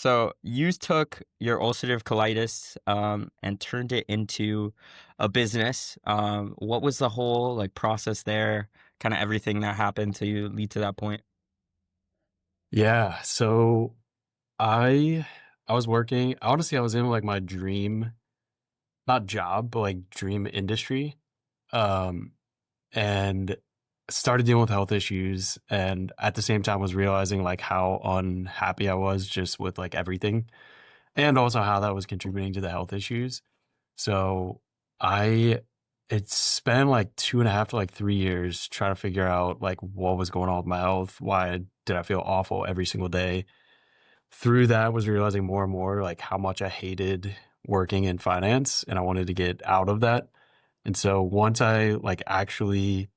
So you took your ulcerative colitis and turned it into a business. What was the whole like process there? Kind of everything that happened to you lead to that point. Yeah, so I I was working honestly, I was in, like, my dream not job, but, like, dream industry, um, and started dealing with health issues, and at the same time was realizing, like, how unhappy I was just with, like, everything, and also how that was contributing to the health issues. So, I it's been, like, 2.5 to, like, 3 years trying to figure out, like, what was going on with my health, why did I feel awful every single day. Through that was realizing more and more like how much I hated working in finance and I wanted to get out of that. And so once I like actually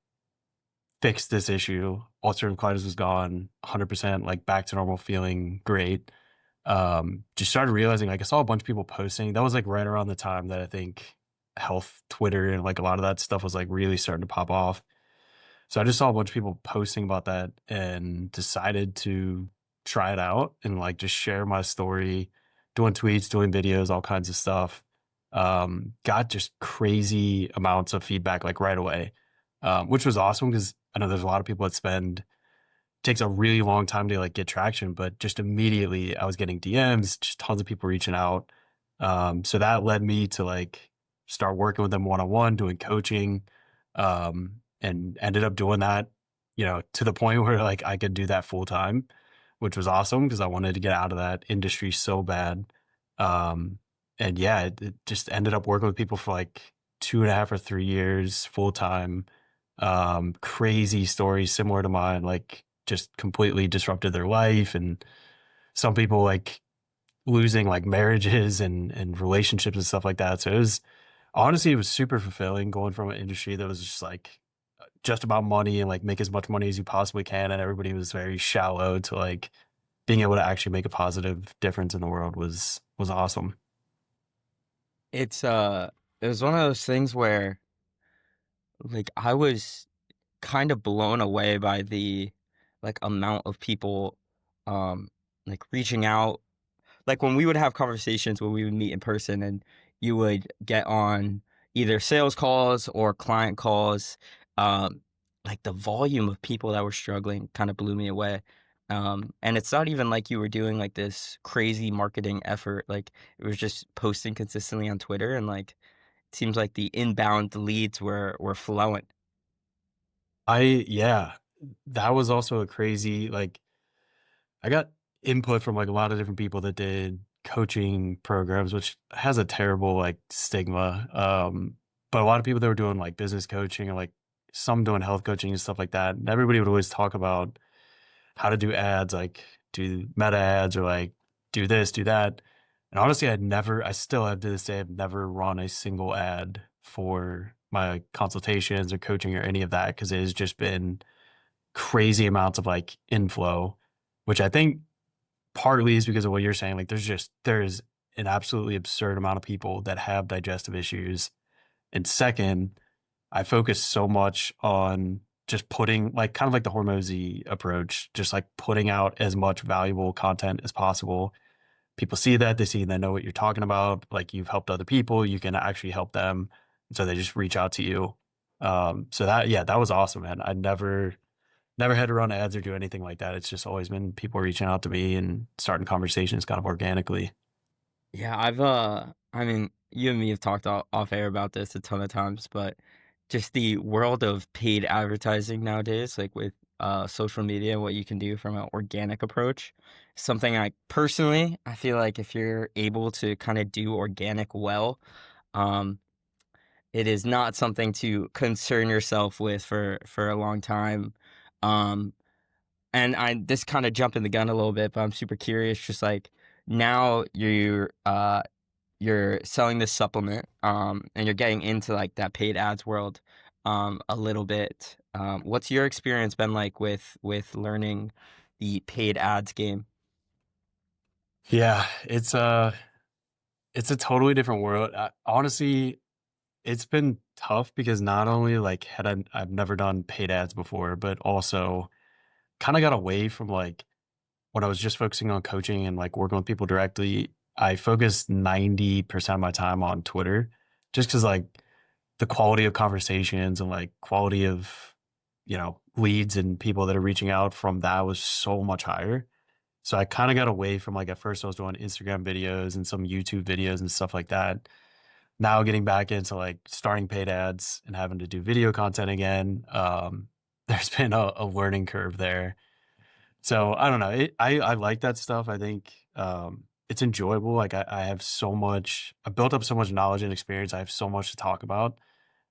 fixed this issue, ulcerative colitis was gone, 100% like back to normal, feeling great. Just started realizing like I saw a bunch of people posting. That was like right around the time that I think health Twitter and like a lot of that stuff was like really starting to pop off. So I just saw a bunch of people posting about that and decided to try it out and like just share my story, doing tweets, doing videos, all kinds of stuff. Got just crazy amounts of feedback like right away, which was awesome because I know there's a lot of people that spend takes a really long time to like get traction, but just immediately I was getting DMs, just tons of people reaching out. So that led me to like start working with them one on one, doing coaching, and ended up doing that, to the point where like I could do that full time, which was awesome because I wanted to get out of that industry so bad. Um, and yeah, it just ended up working with people for like 2.5 or 3 years full time. Crazy stories similar to mine, like just completely disrupted their life. And some people like losing like marriages and relationships and stuff like that. So it was super fulfilling going from an industry that was just like just about money and like make as much money as you possibly can. And everybody was very shallow to like being able to actually make a positive difference in the world was awesome. It's it was one of those things where like I was kind of blown away by the like amount of people um like reaching out. Like when we would have conversations when we would meet in person and you would get on either sales calls or client calls, um, like the volume of people that were struggling kind of blew me away. And it's not even like you were doing like this crazy marketing effort. Like it was just posting consistently on Twitter and like it seems like the inbound leads were flowing. Yeah, that was also a crazy, like, I got input from like a lot of different people that did coaching programs, which has a terrible like stigma. But a lot of people that were doing like business coaching or like some doing health coaching and stuff like that. And everybody would always talk about how to do ads, like do meta ads or like do this, do that. And honestly, I still have to this day, I've never run a single ad for my consultations or coaching or any of that because it has just been crazy amounts of like inflow, which I think partly is because of what you're saying. Like there's an absolutely absurd amount of people that have digestive issues. And second, I focus so much on just putting like kind of like the Hormozy approach, just like putting out as much valuable content as possible. People see that, they see and they know what you're talking about. Like you've helped other people, you can actually help them. And so they just reach out to you. So that, yeah, that was awesome, man. I never had to run ads or do anything like that. It's just always been people reaching out to me and starting conversations kind of organically. Yeah, I mean, you and me have talked off air about this a ton of times, but just the world of paid advertising nowadays, like with social media, what you can do from an organic approach, something I personally, I feel like if you're able to kind of do organic well, um, it is not something to concern yourself with for a long time. Um, and I this kind of jumping the gun a little bit, but I'm super curious, just like now you're selling this supplement, and you're getting into like that paid ads world, a little bit. What's your experience been like with learning the paid ads game? Yeah, it's a totally different world. Honestly, it's been tough because not only like I've never done paid ads before, but also kind of got away from like when I was just focusing on coaching and like working with people directly, I focused 90% of my time on Twitter just because like the quality of conversations and like quality of, leads and people that are reaching out from that was so much higher. So I kind of got away from like at first I was doing Instagram videos and some YouTube videos and stuff like that. Now getting back into like starting paid ads and having to do video content again. There's been a learning curve there. So I don't know. I like that stuff. I think it's enjoyable. Like I have so much, I built up so much knowledge and experience. I have so much to talk about.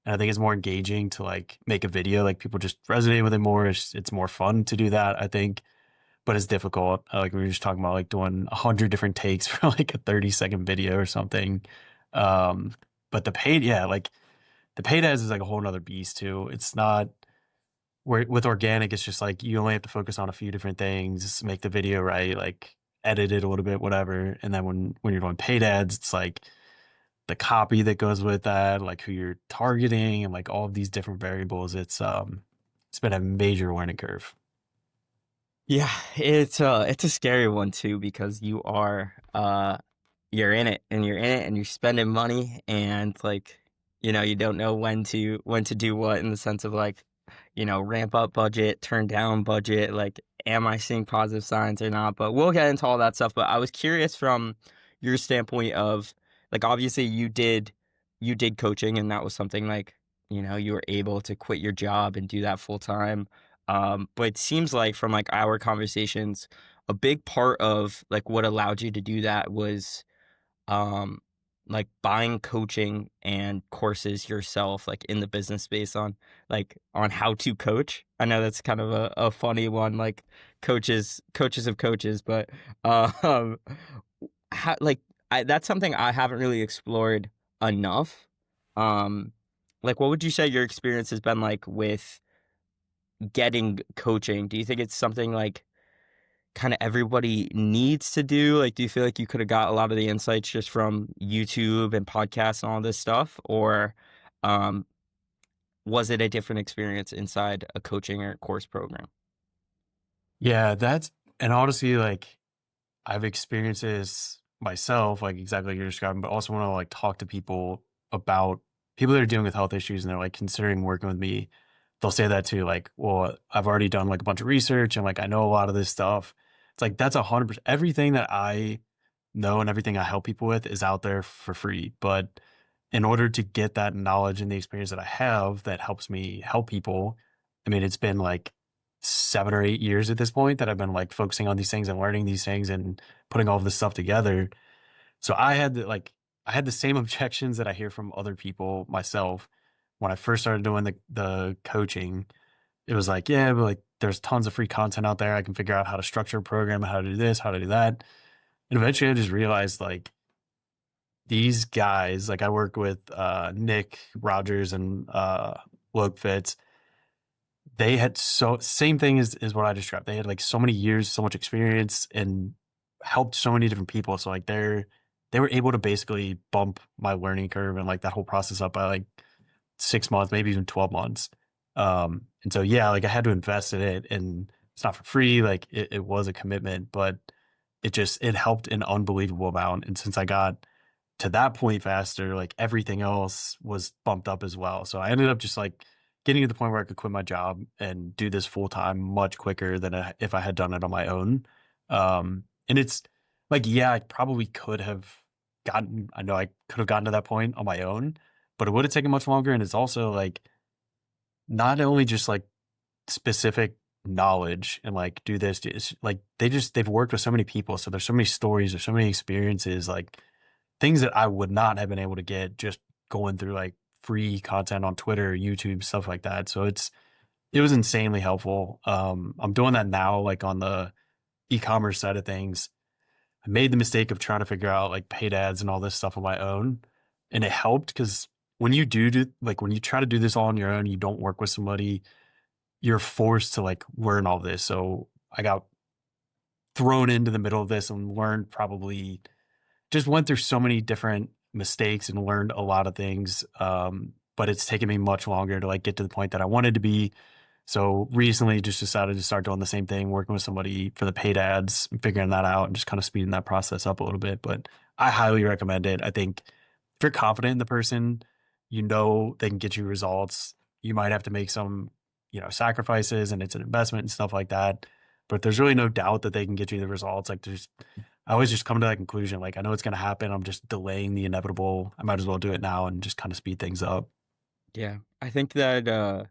And I think it's more engaging to like make a video. Like people just resonate with it more. It's more fun to do that, I think, but it's difficult. Like we were just talking about like doing 100 different takes for like a 30-second video or something. Um, but yeah, like the paid ads is like a whole nother beast too. It's not where with organic, it's just like you only have to focus on a few different things, make the video right, like edit it a little bit, whatever. And then when you're doing paid ads, it's like the copy that goes with that, like who you're targeting and like all of these different variables. It's been a major learning curve. Yeah, it's a scary one too because you're in it and you're in it and you're spending money and like you don't know when to do what in the sense of like ramp up budget, turn down budget, like am I seeing positive signs or not? But we'll get into all that stuff. But I was curious from your standpoint of like obviously you did coaching and that was something like you were able to quit your job and do that full time. But it seems like from like our conversations, a big part of like what allowed you to do that was um like buying coaching and courses yourself like in the business space on how to coach. I know that's kind of a funny one, like coaches of coaches, but um how, like that's something I haven't really explored enough. um like what would you say your experience has been like with getting coaching? Do you think it's something like kind of everybody needs to do? Like, do you feel like you could have got a lot of the insights just from YouTube and podcasts and all this stuff? Or um, was it a different experience inside a coaching or course program? Yeah, and honestly, like I've experienced this myself, like exactly like you're describing, but also when I like talk to people about people that are dealing with health issues and they're like considering working with me, they'll say that too. Like, well, I've already done like a bunch of research and like I know a lot of this stuff. It's like that's 100%. Everything that I know and everything I help people with is out there for free. But in order to get that knowledge and the experience that I have that helps me help people, I mean, it's been like 7 or 8 years at this point that I've been like focusing on these things and learning these things and putting all of this stuff together. So I had the same objections that I hear from other people myself when I first started doing the coaching. It was like, yeah, but like there's tons of free content out there. I can figure out how to structure a program, how to do this, how to do that. And eventually I just realized like these guys, like I work with Nick Rogers and Luke Fitz. They had so same thing as what I described. They had like so many years, so much experience and helped so many different people. So like they were able to basically bump my learning curve and like that whole process up by like 6 months, maybe even 12 months. And so yeah, like I had to invest in it and it's not for free. Like it was a commitment, but it helped an unbelievable amount. And since I got to that point faster, like everything else was bumped up as well. So I ended up just like getting to the point where I could quit my job and do this full time much quicker than if I had done it on my own. And it's like, yeah, I probably could have I know I could have gotten to that point on my own, but it would have taken much longer. And it's also like not only just like specific knowledge and like do this, it's like they've worked with so many people. So there's so many stories, there's so many experiences, like things that I would not have been able to get just going through like free content on Twitter, YouTube, stuff like that. So it was insanely helpful. I'm doing that now, like on the e-commerce side of things. I made the mistake of trying to figure out like paid ads and all this stuff on my own. And it helped because when you like when you try to do this all on your own, you don't work with somebody, you're forced to like learn all this. So I got thrown into the middle of this and learned probably just went through so many different mistakes and learned a lot of things. But it's taken me much longer to like get to the point that I wanted to be. So recently just decided to start doing the same thing, working with somebody for the paid ads and figuring that out and just kind of speeding that process up a little bit. But I highly recommend it. I think if you're confident in the person, you know they can get you results. You might have to make some, sacrifices and it's an investment and stuff like that. But there's really no doubt that they can get you the results. Like I always just come to that conclusion. Like I know it's going to happen. I'm just delaying the inevitable. I might as well do it now and just kind of speed things up. Yeah. I think that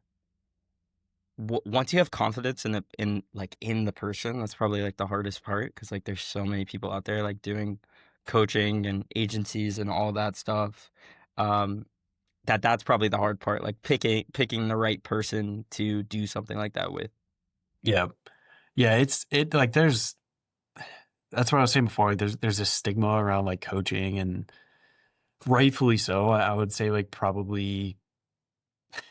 once you have confidence in the person, that's probably like the hardest part because like there's so many people out there like doing coaching and agencies and all that stuff. Um, that's probably the hard part, like picking the right person to do something like that with. Yeah. Yeah. It like that's what I was saying before. Like, there's a stigma around like coaching and rightfully so. I would say like probably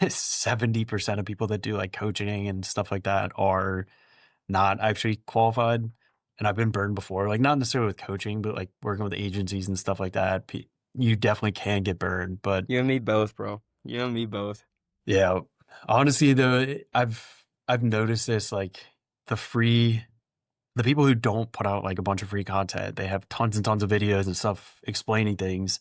70% of people that do like coaching and stuff like that are not actually qualified. And I've been burned before, like not necessarily with coaching, but like working with agencies and stuff like that. You definitely can get burned. But You and me both, bro. You and me both. yeah, honestly though, I've noticed this like the free the people who don't put out like a bunch of free content, they have tons and tons of videos and stuff explaining things.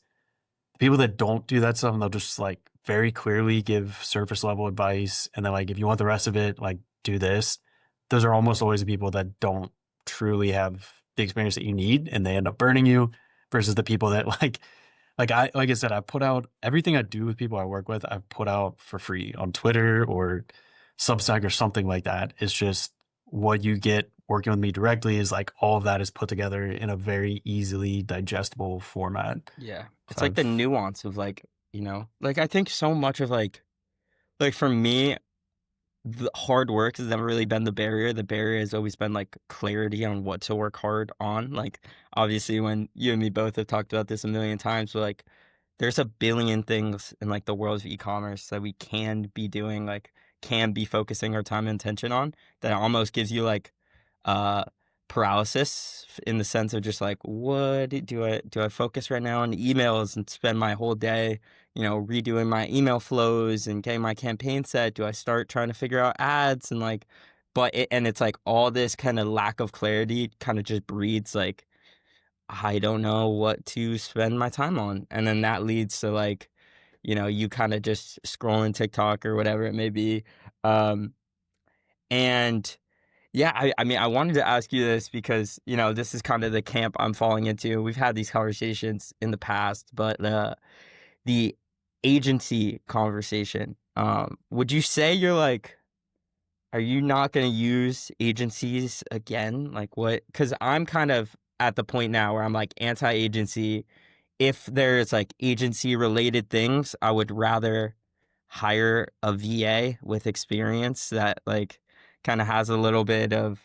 People that don't do that stuff, and they'll just like very clearly give surface level advice. And then like, if you want the rest of it, like do this. Those are almost always the people that don't truly have the experience that you need and they end up burning you versus the people that like I said, I put out everything I do with people I work with, I've put out for free on Twitter or Substack or something like that. It's just what you get working with me directly is like all of that is put together in a very easily digestible format. Yeah. It's So like the I've nuance of like, like I think so much of like for me, the hard work has never really been the barrier. The barrier has always been like clarity on what to work hard on. Like obviously when you and me both have talked about this a million times, but like there's a billion things in like the world of e-commerce that we can be doing, like can be focusing our time and attention on that almost gives you like uh paralysis in the sense of just like what do I focus right now on emails and spend my whole day redoing my email flows and getting my campaign set? Do I start trying to figure out ads and like, and it's like all this kind of lack of clarity kind of just breeds like, I don't know what to spend my time on. And then that leads to like, you kind of just scrolling TikTok or whatever it may be. Um, and yeah, I mean, I wanted to ask you this because, this is kind of the camp I'm falling into. We've had these conversations in the past, but the agency conversation. Would you say you're like, are you not going to use agencies again? Like what? Because I'm kind of at the point now where I'm like anti-agency. If there's like agency related things, I would rather hire a VA with experience that like kind of has a little bit of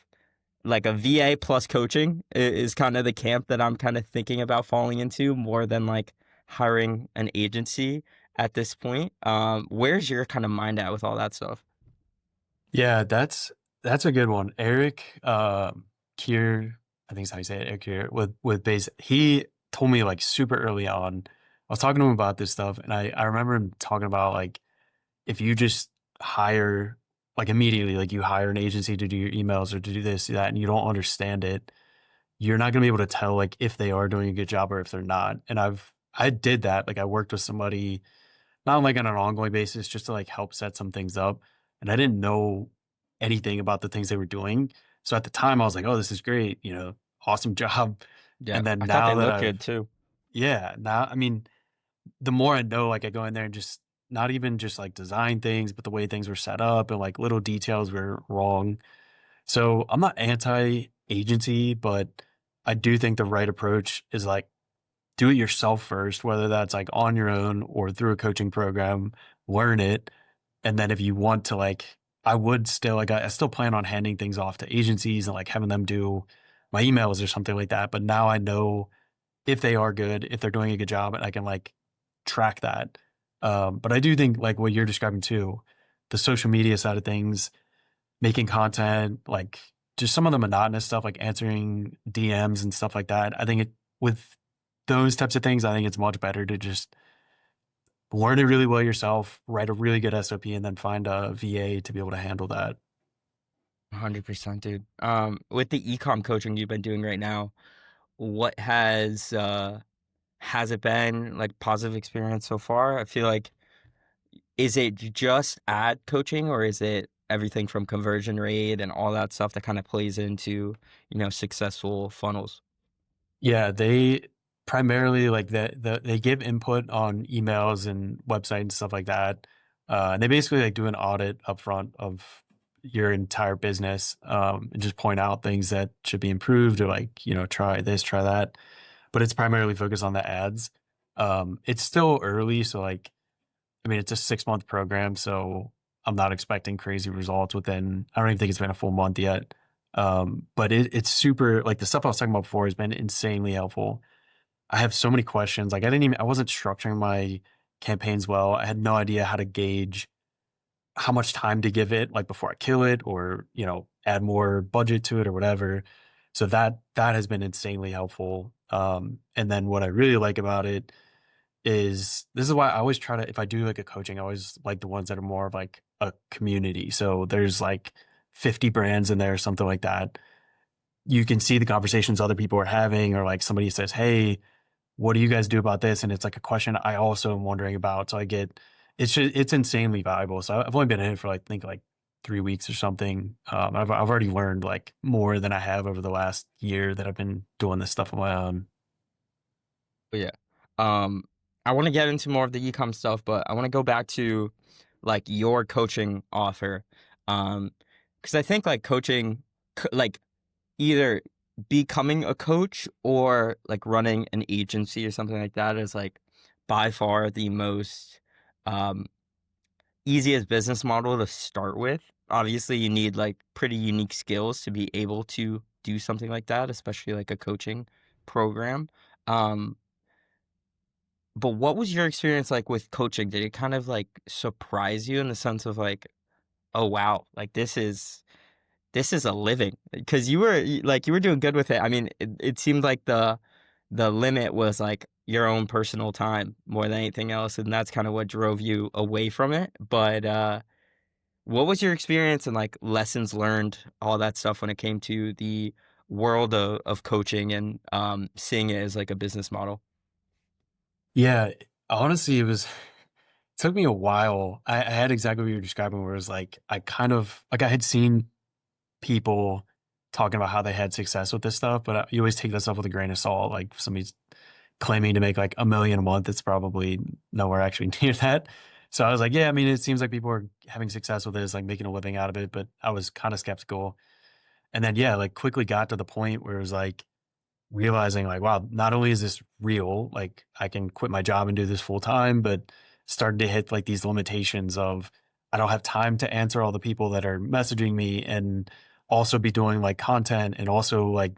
like a VA plus coaching is kind of the camp that I'm kind of thinking about falling into more than like hiring an agency at this point. Where's your kind of mind at with all that stuff? Yeah, that's a good one. Eric Kier, I think is how you say it, Eric Kier with base. He told me like super early on. I was talking to him about this stuff, and I remember him talking about like if you just hire like immediately, like you hire an agency to do your emails or to do this, that, and you don't understand it, you're not gonna be able to tell like if they are doing a good job or if they're not. And I did that. Like I worked with somebody not like on an ongoing basis, just to like help set some things up. And I didn't know anything about the things they were doing. So at the time I was like, oh, this is great, awesome job. Yeah, And then I thought they now that look good too. yeah, now, I mean, the more I know, like I go in there and just not even just like design things, but the way things were set up and like little details were wrong. So I'm not anti agency, but I do think the right approach is like do it yourself first, whether that's like on your own or through a coaching program, learn it. And then if you want to like, I would still like, I still plan on handing things off to agencies and like having them do my emails or something like that. But now I know if they are good, if they're doing a good job, and I can like track that. But I do think like what you're describing too, the social media side of things, making content, like just some of the monotonous stuff, like answering DMs and stuff like that. I think with those types of things, I think it's much better to just learn it really well yourself, write a really good SOP, and then find a VA to be able to handle that. 100%, dude. With the ecom coaching you've been doing right now, what has it been like positive experience so far? I feel like is it just ad coaching or is it everything from conversion rate and all that stuff that kind of plays into, successful funnels? Yeah, they primarily like they give input on emails and website and stuff like that. And they basically like do an audit upfront of your entire business, and just point out things that should be improved or like, try this, try that. But it's primarily focused on the ads. It's still early, so like I mean, it's a 6-month program, so I'm not expecting crazy results within. I don't even think it's been a full month yet. But it's super like the stuff I was talking about before has been insanely helpful. I have so many questions. Like I wasn't structuring my campaigns well. I had no idea how to gauge how much time to give it, like before I kill it, or add more budget to it or whatever. So that has been insanely helpful. And then what I really like about it is this is why I always try to, if I do like a coaching, I always like the ones that are more of like a community. So there's like 50 brands in there or something like that. You can see the conversations other people are having, or like somebody says, "Hey, what do you guys do about this?" And it's like a question I also am wondering about. So it's insanely valuable. So I've only been in it for like, I think like 3 weeks or something. I've already learned like more than I have over the last year that I've been doing this stuff on my own. But yeah. Um, I want to get into more of the ecom stuff, but I want to go back to like your coaching offer. Um, because I think like coaching, like either becoming a coach or like running an agency or something like that is like by far the most um easiest business model to start with. Obviously, you need like pretty unique skills to be able to do something like that, especially like a coaching program. Um, but what was your experience like with coaching? Did it kind of like surprise you in the sense of like, oh wow, like this is a living? Because you were doing good with it. I mean, it seemed like the limit was like your own personal time more than anything else, and that's kind of what drove you away from it. But what was your experience and like lessons learned, all that stuff when it came to the world of coaching and seeing it as like a business model? Yeah, honestly, it took me a while. I had exactly what you were describing, where it was like I kind of like I had seen people talking about how they had success with this stuff, but you always take that stuff with a grain of salt. Like if somebody's claiming to make like 1 million a month, it's probably nowhere actually near that. So I was like, yeah, I mean, it seems like people are having success with this, like making a living out of it, but I was kind of skeptical. And then yeah, like quickly got to the point where it was like realizing like, wow, not only is this real, like I can quit my job and do this full time, but started to hit like these limitations of I don't have time to answer all the people that are messaging me and also be doing like content and also like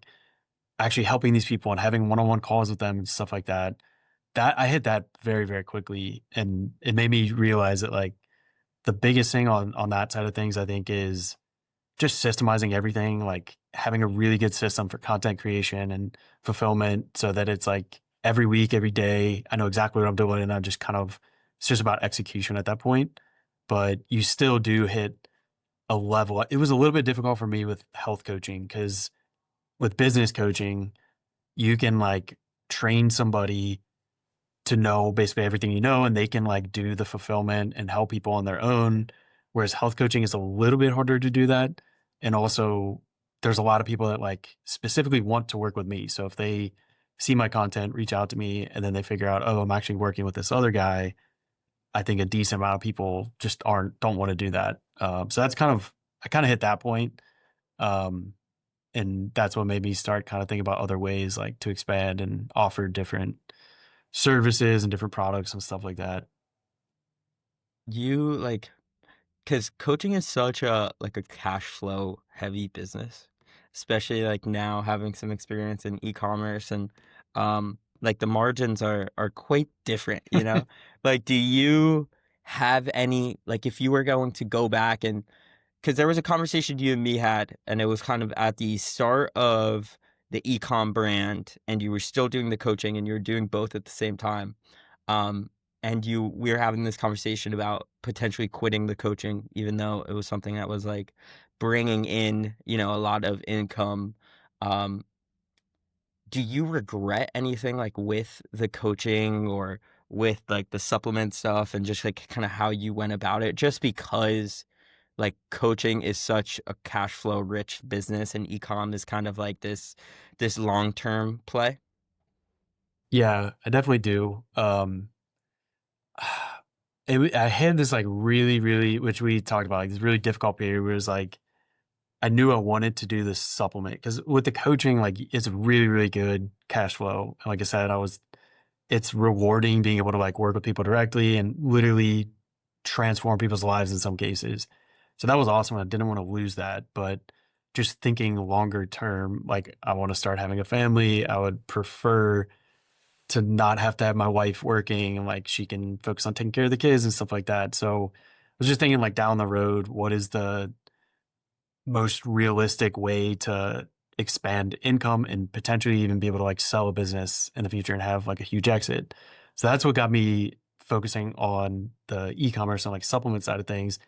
actually helping these people and having one-on-one calls with them and stuff like that. That I hit that very, very quickly. And it made me realize that like the biggest thing on that side of things, I think, is just systemizing everything, like having a really good system for content creation and fulfillment so that it's like every week, every day, I know exactly what I'm doing and I'm just kind of, it's just about execution at that point. But you still do hit a level. It was a little bit difficult for me with health coaching because with business coaching, you can like train somebody to know basically everything and they can like do the fulfillment and help people on their own. Whereas health coaching is a little bit harder to do that. And also, there's a lot of people that like specifically want to work with me. So if they see my content, reach out to me, and then they figure out, oh, I'm actually working with this other guy, I think a decent amount of people just don't want to do that. So that's I kind of hit that point. Um, and that's what made me start kind of thinking about other ways like to expand and offer different services and different products and stuff like that. You like because coaching is such a like a cash flow heavy business, especially like now having some experience in e-commerce and like the margins are quite different, you know? Like do you have any like if you were going to go back and because there was a conversation you and me had and it was kind of at the start of the ecom brand and you were still doing the coaching and you were doing both at the same time. and we were having this conversation about potentially quitting the coaching, even though it was something that was like bringing in, a lot of income. Um, do you regret anything like with the coaching or with like the supplement stuff and just like kind of how you went about it? Just because like coaching is such a cash flow rich business and ecom is kind of like this long term play. Yeah, I definitely do. I had this like really, really, which we talked about, like this really difficult period where it was like I knew I wanted to do this supplement because with the coaching, like it's really, really good cash flow. And like I said, it's rewarding being able to like work with people directly and literally transform people's lives in some cases. So that was awesome. I didn't want to lose that, but just thinking longer term, like I want to start having a family. I would prefer to not have to have my wife working and like she can focus on taking care of the kids and stuff like that. So I was just thinking like down the road, what is the most realistic way to expand income and potentially even be able to like sell a business in the future and have like a huge exit. So that's what got me focusing on the e-commerce and like supplement side of things.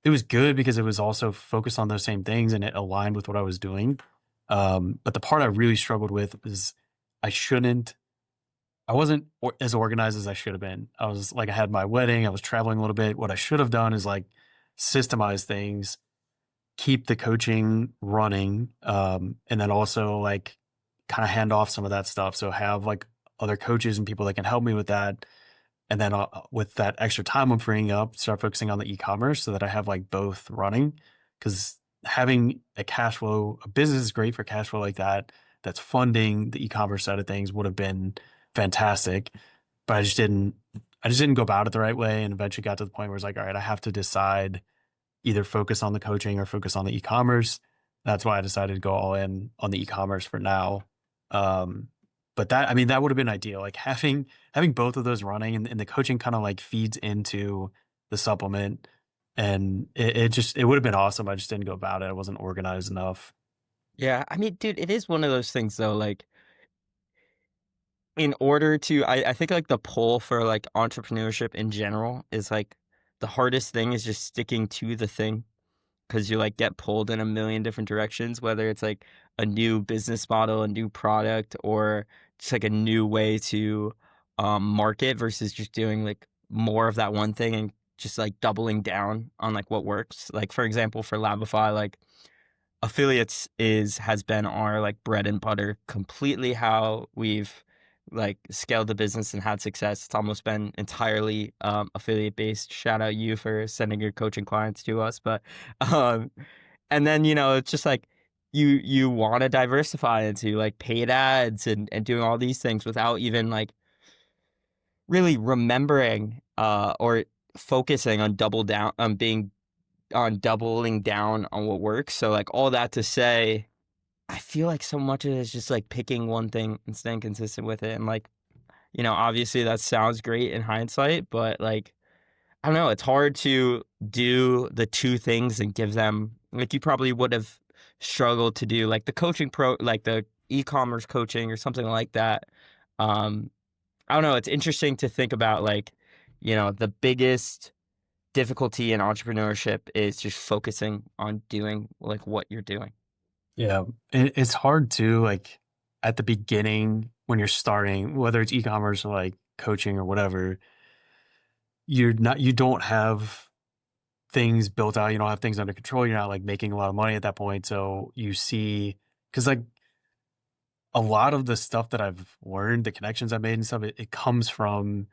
It was good because it was also focused on those same things and it aligned with what I was doing. But the part I really struggled with was I shouldn't I wasn't as organized as I should have been. I was like, I had my wedding, I was traveling a little bit. What I should have done is like systemize things, keep the coaching running, and then also like kind of hand off some of that stuff. So have like other coaches and people that can help me with that. And then with that extra time I'm freeing up, start focusing on the e-commerce so that I have like both running. Because having a business is great for cash flow like that. That's funding the e-commerce side of things would have been fantastic, but I just didn't go about it the right way. And eventually got to the point where it's like, all right, I have to decide either focus on the coaching or focus on the e-commerce. That's why I decided to go all in on the e-commerce for now. Um, but I mean, that would have been ideal. Like having both of those running and the coaching kind of like feeds into the supplement. And it would have been awesome. I just didn't go about it. I wasn't organized enough. Yeah, I mean, dude, it is one of those things though, like in order to I think like the pull for like entrepreneurship in general is like the hardest thing is just sticking to the thing because you like get pulled in a million different directions, whether it's like a new business model, a new product, or just like a new way to market versus just doing like more of that one thing and just like doubling down on like what works. Like for example, for Labify, like affiliates is has been our like bread and butter, completely how we've like scaled the business and had success. It's almost been entirely affiliate based. Shout out you for sending your coaching clients to us. But um and then it's just like you want to diversify into like paid ads and doing all these things without even like really remembering or focusing on double down on being on doubling down on what works. So like all that to say, I feel like so much of it is just like picking one thing and staying consistent with it. And like, obviously that sounds great in hindsight, but like, I don't know, it's hard to do the two things and give them, like, you probably would have struggled to do like the like the e-commerce coaching or something like that. Um, I don't know. It's interesting to think about like, the biggest difficulty in entrepreneurship is just focusing on doing like what you're doing. Yeah. It's hard to like at the beginning when you're starting, whether it's e-commerce or like coaching or whatever, you don't have things built out. You don't have things under control. You're not like making a lot of money at that point. So you see, because like a lot of the stuff that I've learned, the connections I've made and stuff, it comes from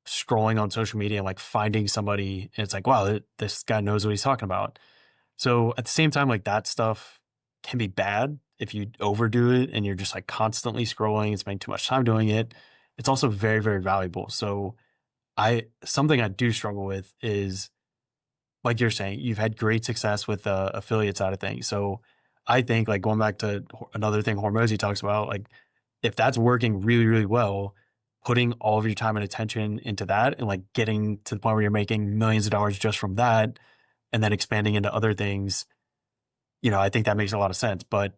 scrolling on social media and like finding somebody. And it's like, wow, this guy knows what he's talking about. So at the same time, like that stuff can be bad if you overdo it and you're just like constantly scrolling and spending too much time doing it. It's also very, very valuable. So something I do struggle with is like you're saying, you've had great success with the affiliate side of things. So I think like going back to another thing Hormozy talks about, like if that's working really, really well, putting all of your time and attention into that and like getting to the point where you're making millions of dollars just from that and then expanding into other things, I think that makes a lot of sense. But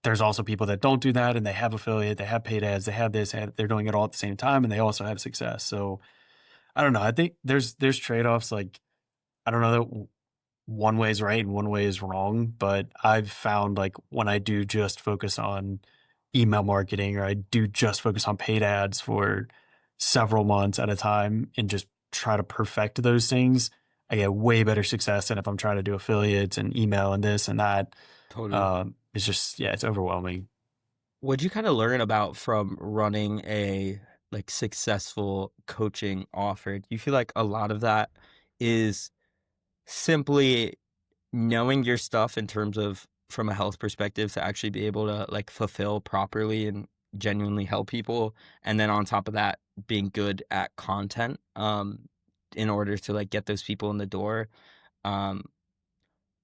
there's also people that don't do that and they have affiliate, they have paid ads, they have this, they're doing it all at the same time and they also have success. So I don't know. I think there's trade-offs, like, I don't know that one way is right and one way is wrong, but I've found, like, when I do just focus on email marketing, or I do just focus on paid ads for several months at a time and just try to perfect those things, I get way better success than if I'm trying to do affiliates and email and this and that. Totally. It's just, yeah, it's overwhelming. What'd you kind of learn about from running a like successful coaching offer? Do you feel like a lot of that is simply knowing your stuff in terms of from a health perspective to actually be able to like fulfill properly and genuinely help people, and then on top of that being good at content in order to like get those people in the door, um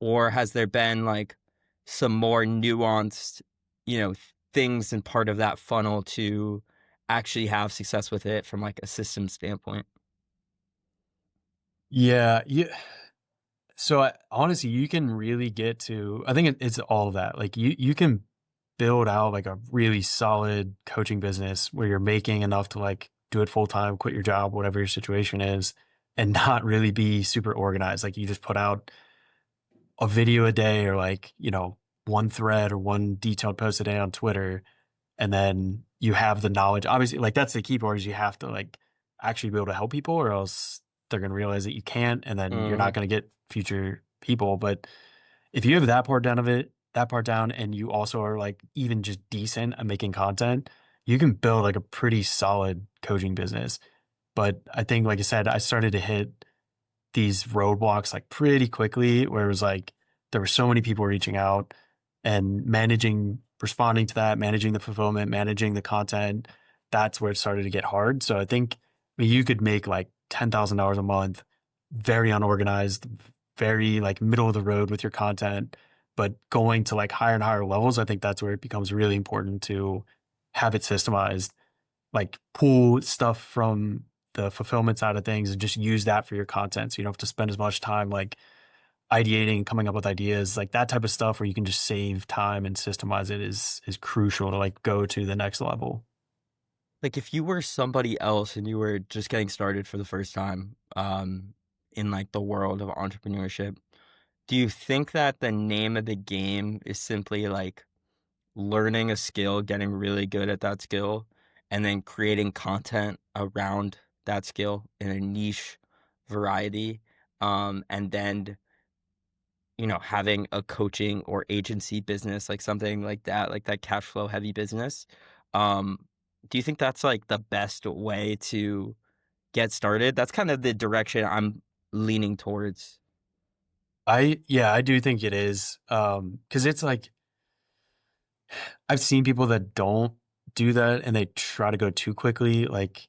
or has there been like some more nuanced, you know, things and part of that funnel to actually have success with it from like a system standpoint? Yeah, yeah. So honestly, you can really get to. I think it's all of that. Like, you can build out like a really solid coaching business where you're making enough to like do it full time, quit your job, whatever your situation is, and not really be super organized. Like, you just put out a video a day, or like, one thread or one detailed post a day on Twitter, and then you have the knowledge. Obviously, like, that's the key part, is you have to like actually be able to help people, or else they're going to realize that you can't, and then you're not Mhm. going to get future people. But if you have that part down, and you also are like even just decent at making content, you can build like a pretty solid coaching business. But I think, like I said, I started to hit these roadblocks like pretty quickly, where it was like there were so many people reaching out, and responding to that, managing the fulfillment, managing the content. That's where it started to get hard. So I think, you could make like $10,000 a month, very unorganized, very like middle of the road with your content. But going to like higher and higher levels, I think that's where it becomes really important to have it systemized, like pull stuff from the fulfillment side of things and just use that for your content. So you don't have to spend as much time like ideating, coming up with ideas, like that type of stuff, where you can just save time and systemize it, is crucial to like go to the next level. Like if you were somebody else and you were just getting started for the first time in like the world of entrepreneurship, do you think that the name of the game is simply like learning a skill, getting really good at that skill, and then creating content around that skill in a niche variety, and then having a coaching or agency business, like something like that cash flow heavy business? Um, do you think that's like the best way to get started? That's kind of the direction I'm leaning towards. Yeah, I do think it is. Because it's like, I've seen people that don't do that, and they try to go too quickly. Like,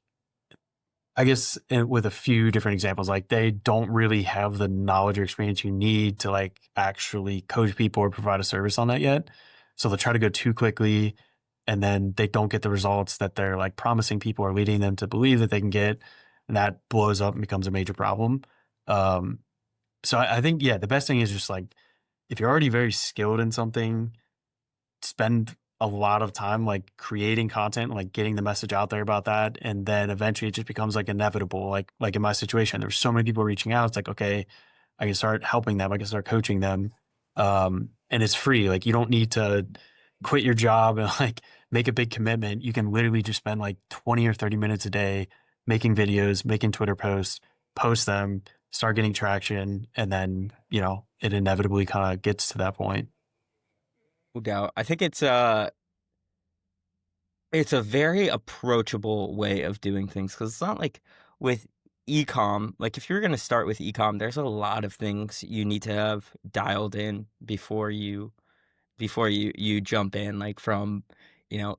I guess, with a few different examples, like they don't really have the knowledge or experience you need to like actually coach people or provide a service on that yet. So they'll try to go too quickly, and then they don't get the results that they're like promising people or leading them to believe that they can get. And that blows up and becomes a major problem. Um, so I think, yeah, the best thing is just like, if you're already very skilled in something, spend a lot of time like creating content, like getting the message out there about that, and then eventually it just becomes like inevitable. Like in my situation, there's so many people reaching out. It's like, okay, I can start helping them. I can start coaching them, and it's free. Like, you don't need to quit your job and like make a big commitment. You can literally just spend like 20 or 30 minutes a day making videos, making Twitter posts, post them, start getting traction, and then it inevitably kind of gets to that point. No doubt. I think it's a very approachable way of doing things because it's not like with ecom, like if you're going to start with ecom, there's a lot of things you need to have dialed in before you jump in, like from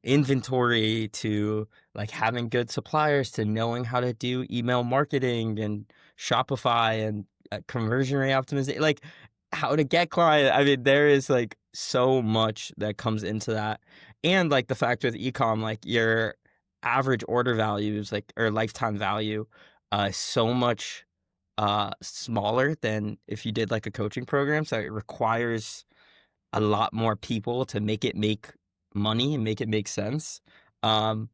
inventory to like having good suppliers to knowing how to do email marketing and Shopify and conversion rate optimization, like how to get client. I mean, there is like so much that comes into that, and like the fact with ecom, like your average order values, like or lifetime value, so much smaller than if you did like a coaching program, so it requires a lot more people to make it make money and make it make sense. Um,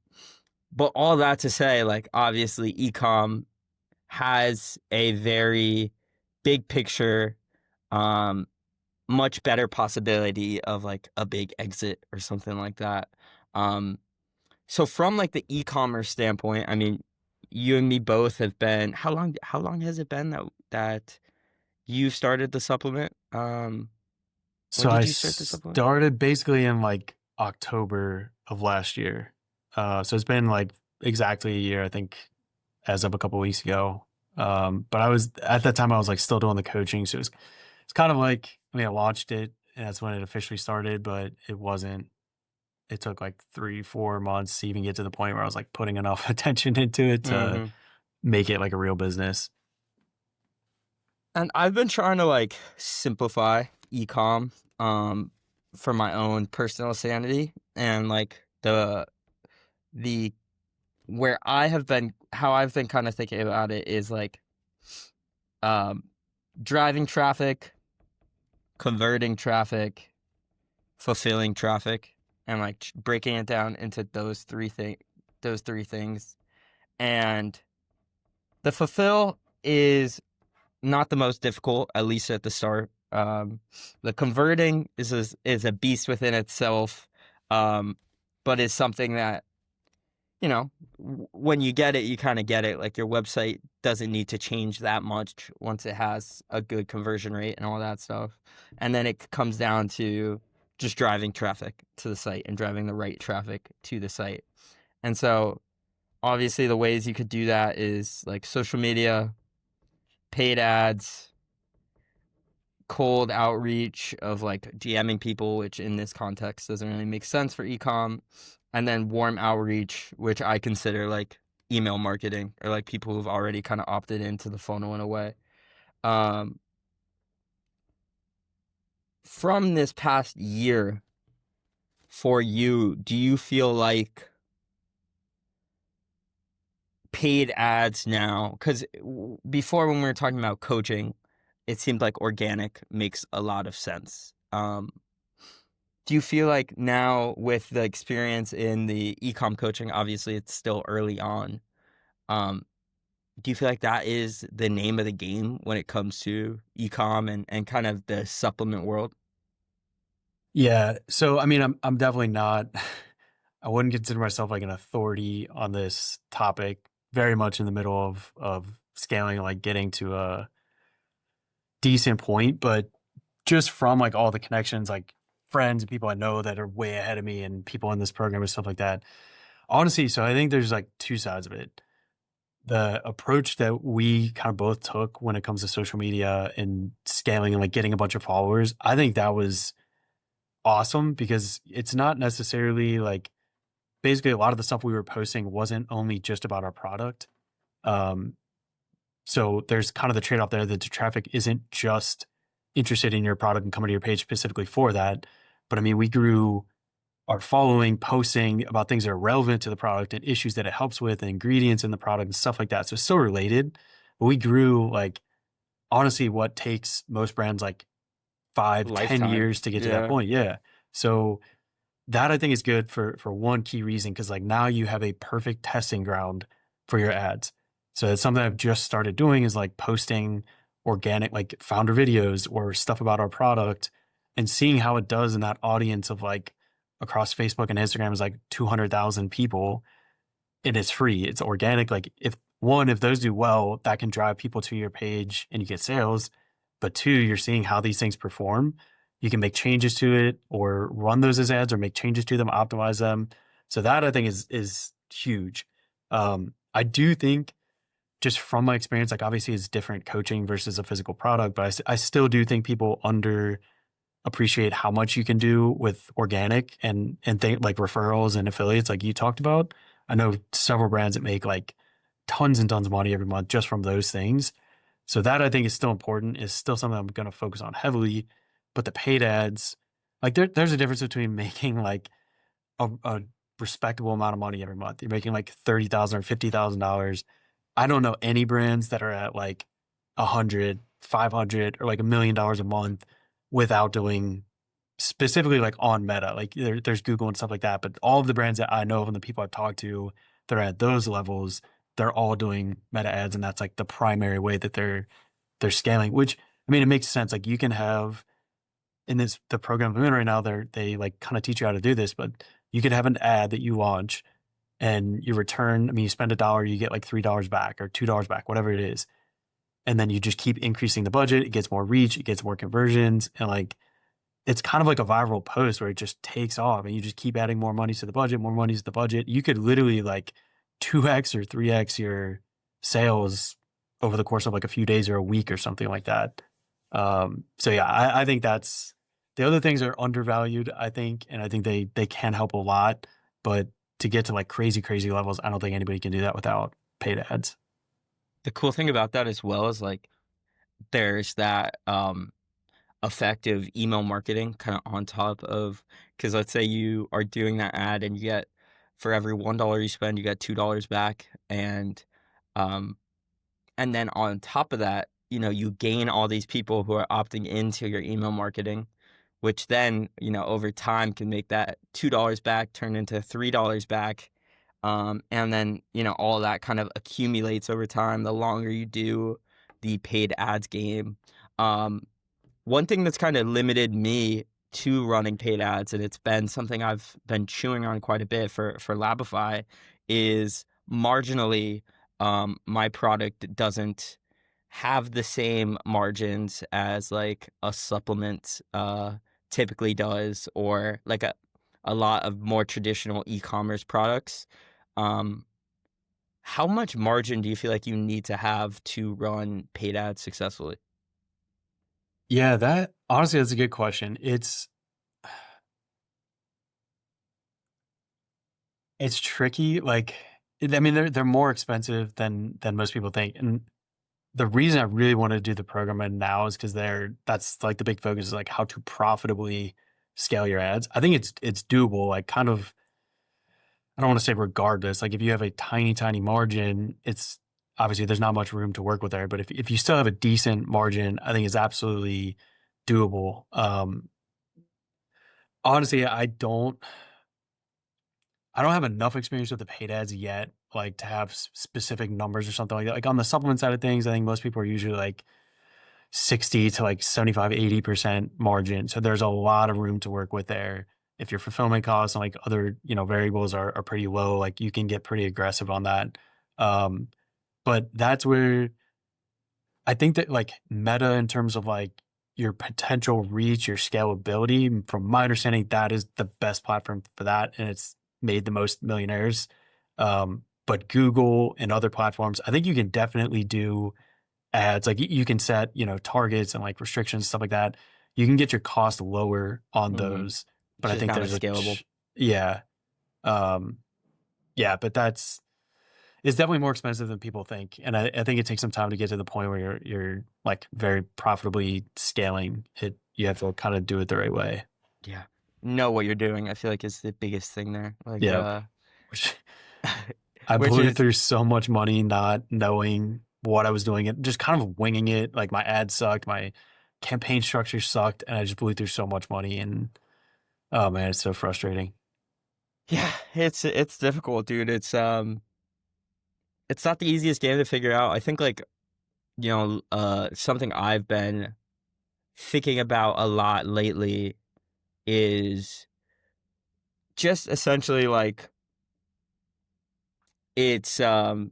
but all that to say, like obviously, ecom has a very big picture, um, much better possibility of like a big exit or something like that. Um, so from like the e-commerce standpoint, I mean, you and me both have been, how long has it been that you started the supplement? When So I did you start the supplement? started basically in like October of last year. So it's been like exactly a year, I think, as of a couple weeks ago. But I was at that time I was like still doing the coaching, so it's kind of like, I mean, I launched it and that's when it officially started, but it wasn't. It took like 3, 4 months to even get to the point where I was like putting enough attention into it to Hmm. make it like a real business. And I've been trying to like simplify ecom for my own personal sanity and like the where I have been how I've been kind of thinking about it is like um driving traffic, converting traffic, fulfilling traffic, and like breaking it down into those three things. And the fulfill is not the most difficult, at least at the start. The converting is a beast within itself, um, but is something that when you get it, you kind of get it. Like your website doesn't need to change that much once it has a good conversion rate and all that stuff. And then it comes down to just driving traffic to the site and driving the right traffic to the site. And so obviously the ways you could do that is like social media, paid ads, cold outreach of like DMing people, which in this context doesn't really make sense for ecom, and then warm outreach, which I consider like email marketing or like people who've already kind of opted into the funnel in a way. Um, from this past year for you, do you feel like paid ads now? Because before when we were talking about coaching, it seemed like organic makes a lot of sense. Do you feel like now with the experience in the ecom coaching, obviously it's still early on, um, do you feel like that is the name of the game when it comes to ecom and kind of the supplement world? Yeah. So I mean, I'm definitely not. I wouldn't consider myself like an authority on this topic. Very much in the middle of scaling, like getting to a decent point, but just from like all the connections, like friends and people I know that are way ahead of me, and people in this program and stuff like that. Honestly, so I think there's like two sides of it. The approach that we kind of both took when it comes to social media and scaling and like getting a bunch of followers, I think that was awesome because it's not necessarily like basically a lot of the stuff we were posting wasn't only just about our product. Um, so there's kind of the trade off there that the traffic isn't just interested in your product and coming to your page specifically for that. But I mean, we grew our following, posting about things that are relevant to the product and issues that it helps with and ingredients in the product and stuff like that. So it's still related, but we grew like honestly what takes most brands like 5, 10 years Lifetime. to get to that Yeah. point. Yeah. So that I think is good for one key reason, because like now you have a perfect testing ground for your ads. So it's something I've just started doing is like posting organic like founder videos or stuff about our product and seeing how it does in that audience of like across Facebook and Instagram is like 200,000 people, and it's free. It's organic. Like if those do well, that can drive people to your page and you get sales. But two, you're seeing how these things perform. You can make changes to it or run those as ads or make changes to them, optimize them. So that I think is huge. I do think just from my experience, like obviously it's different coaching versus a physical product, but I still do think people under appreciate how much you can do with organic and think like referrals and affiliates like you talked about. I know several brands that make like tons and tons of money every month just from those things. So that I think is still important, is still something I'm going to focus on heavily. But the paid ads, like there's a difference between making like a respectable amount of money every month. You're making like 30,000 or $50,000. I don't know any brands that are at like 100, 500, or like $1 million a month without doing specifically like on Meta. Like there's Google and stuff like that. But all of the brands that I know of and the people I've talked to, they're at those levels. they're all doing meta ads, and that's like the primary way that they're scaling. Which I mean, it makes sense. Like you can have in this the program I'm in right now, they like kind of teach you how to do this, but you could have an ad that you launch and you return. I mean, you spend $1, you get like $3 back or $2 back, whatever it is, and then you just keep increasing the budget. It gets more reach, it gets more conversions, and like it's kind of like a viral post where it just takes off and you just keep adding more money to the budget, more money to the budget. You could literally like 2x or 3x your sales over the course of like a few days or a week or something like that. So yeah, I think that's the other things are undervalued, I think, and I think they can help a lot, but to get to like crazy, crazy levels, I don't think anybody can do that without paid ads. The cool thing about that as well is like there's that effective email marketing kind of on top of, because let's say you are doing that ad and you get, for every $1 you spend, you get $2 back, um and then on top of that, you gain all these people who are opting into your email marketing, which then, over time can make that $2 back turn into $3 back. And then, all that kind of accumulates over time the longer you do the paid ads game. Um, One thing that's kind of limited me to running paid ads, and it's been something I've been chewing on quite a bit for Labify, is marginally my product doesn't have the same margins as like a supplement typically does, or like a lot of more traditional e-commerce products. Um, how much margin do you feel like you need to have to run paid ads successfully? Yeah, that honestly, that's a good question. It's tricky. Like, I mean, they're more expensive than most people think. And the reason I really want to do the program right now is because that's like the big focus is like how to profitably scale your ads. I think it's doable. Like, kind of, I don't want to say regardless. Like, if you have a tiny, tiny margin, it's obviously there's not much room to work with there. But if you still have a decent margin, I think it's absolutely doable. Honestly, I don't have enough experience with the paid ads yet, like to have specific numbers or something like that. Like on the supplement side of things, I think most people are usually like 60 to like 75, 80% margin. So there's a lot of room to work with there. If your fulfillment costs and like other, variables are pretty low, like you can get pretty aggressive on that. Um, but that's where I think that like Meta in terms of like your potential reach, your scalability, from my understanding, that is the best platform for that, and it's made the most millionaires. But Google and other platforms, I think you can definitely do ads. Like you can set, targets and like restrictions, stuff like that. You can get your cost lower on Mm-hmm. those, but It's I just think not there's as scalable. yeah, um, yeah, but it's definitely more expensive than people think, and I think it takes some time to get to the point where you're like very profitably scaling it. You have to kind of do it the right way. Yeah. Know what you're doing, I feel like is the biggest thing there. Like, Yep. Which I which blew is, through so much money not knowing what I was doing, and just kind of winging it. Like my ad sucked, my campaign structure sucked, and I just blew through so much money. And oh man, it's so frustrating. yeah, it's difficult, dude. It's not the easiest game to figure out. I think like, something I've been thinking about a lot lately is just essentially like it's um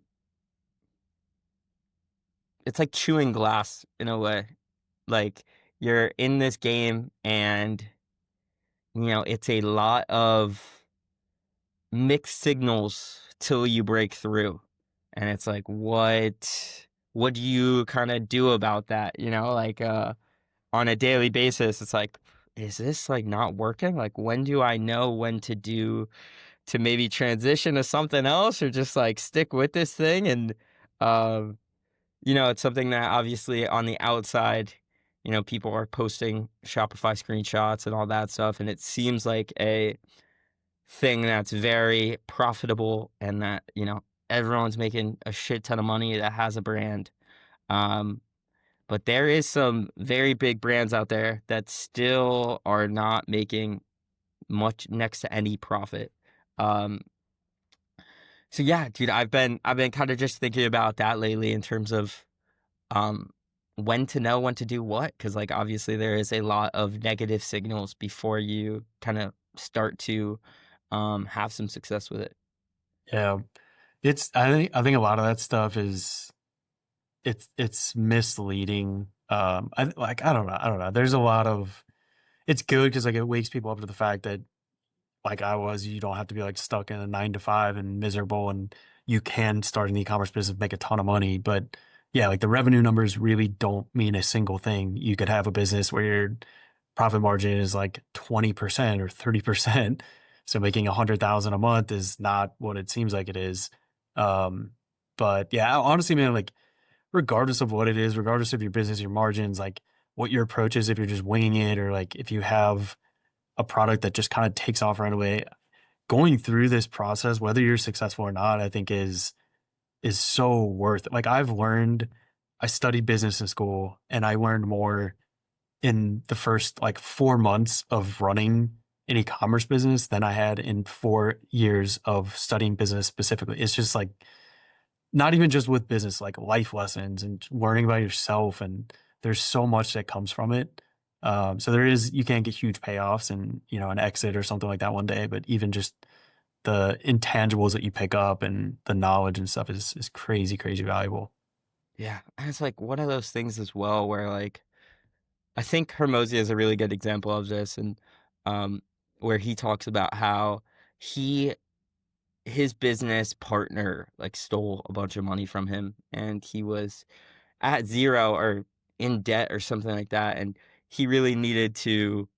it's like chewing glass in a way. Like you're in this game and it's a lot of mixed signals till you break through. And it's like what do you kind of do about that? Like on a daily basis, it's like, is this like not working? Like when do I know when to maybe transition to something else or just like stick with this thing? And um it's something that obviously on the outside, people are posting Shopify screenshots and all that stuff, and it seems like a thing that's very profitable and that, everyone's making a shit ton of money that has a brand. Um, but there is some very big brands out there that still are not making much next to any profit. Um, So yeah, dude, I've been kind of just thinking about that lately in terms of um when to know when to do what, because like obviously there is a lot of negative signals before you kind of start to have some success with it. Yeah. I think a lot of that stuff is it's misleading. I don't know. There's a lot of it's good because like it wakes people up to the fact that like I was, you don't have to be like stuck in a 9 to 5 and miserable, and you can start an e-commerce business, make a ton of money. But yeah, like the revenue numbers really don't mean a single thing. You could have a business where your profit margin is like 20% or 30%. So making 100,000 a month is not what it seems like it is. Um, but yeah, honestly, man, like regardless of what it is, regardless of your business, your margins, like what your approach is, if you're just winging it or like if you have a product that just kind of takes off right away, going through this process, whether you're successful or not, I think is so worth it. Like I studied business in school and I learned more in the first like 4 months of running an e-commerce business than I had in 4 years of studying business specifically. It's just like not even just with business, like life lessons and learning about yourself. And there's so much that comes from it. So you can't get huge payoffs and, an exit or something like that one day, but even just the intangibles that you pick up and the knowledge and stuff is crazy, crazy valuable. Yeah, and it's like one of those things as well where like I think Hermosi is a really good example of this, and um, where he talks about how he his business partner like stole a bunch of money from him, and he was at zero or in debt or something like that, and he really needed to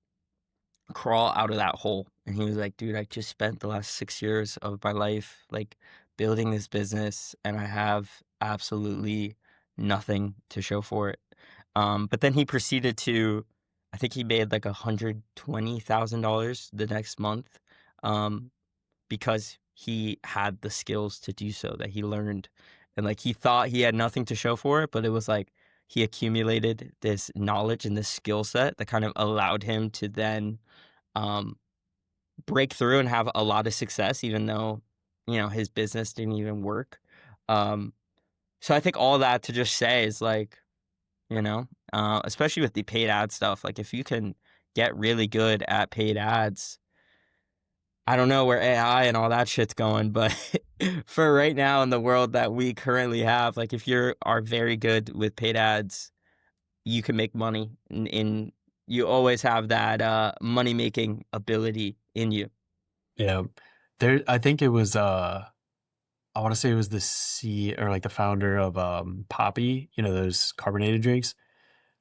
crawl out of that hole. And he was like, dude, I just spent the last 6 years of my life like building this business, and I have absolutely nothing to show for it. But then he proceeded to, I think he made like $120,000 the next month, um, because he had the skills to do so that he learned. And like he thought he had nothing to show for it, but it was like he accumulated this knowledge and this skill set that kind of allowed him to then um, break through and have a lot of success, even though, his business didn't even work. Um, so I think all that to just say is like, especially with the paid ad stuff, like if you can get really good at paid ads, I don't know where AI and all that shit's going, but for right now in the world that we currently have, like if you are very good with paid ads, you can make money you always have that money making ability in you. Yeah. I think it was I want to say it was the C or like the founder of Poppy, those carbonated drinks.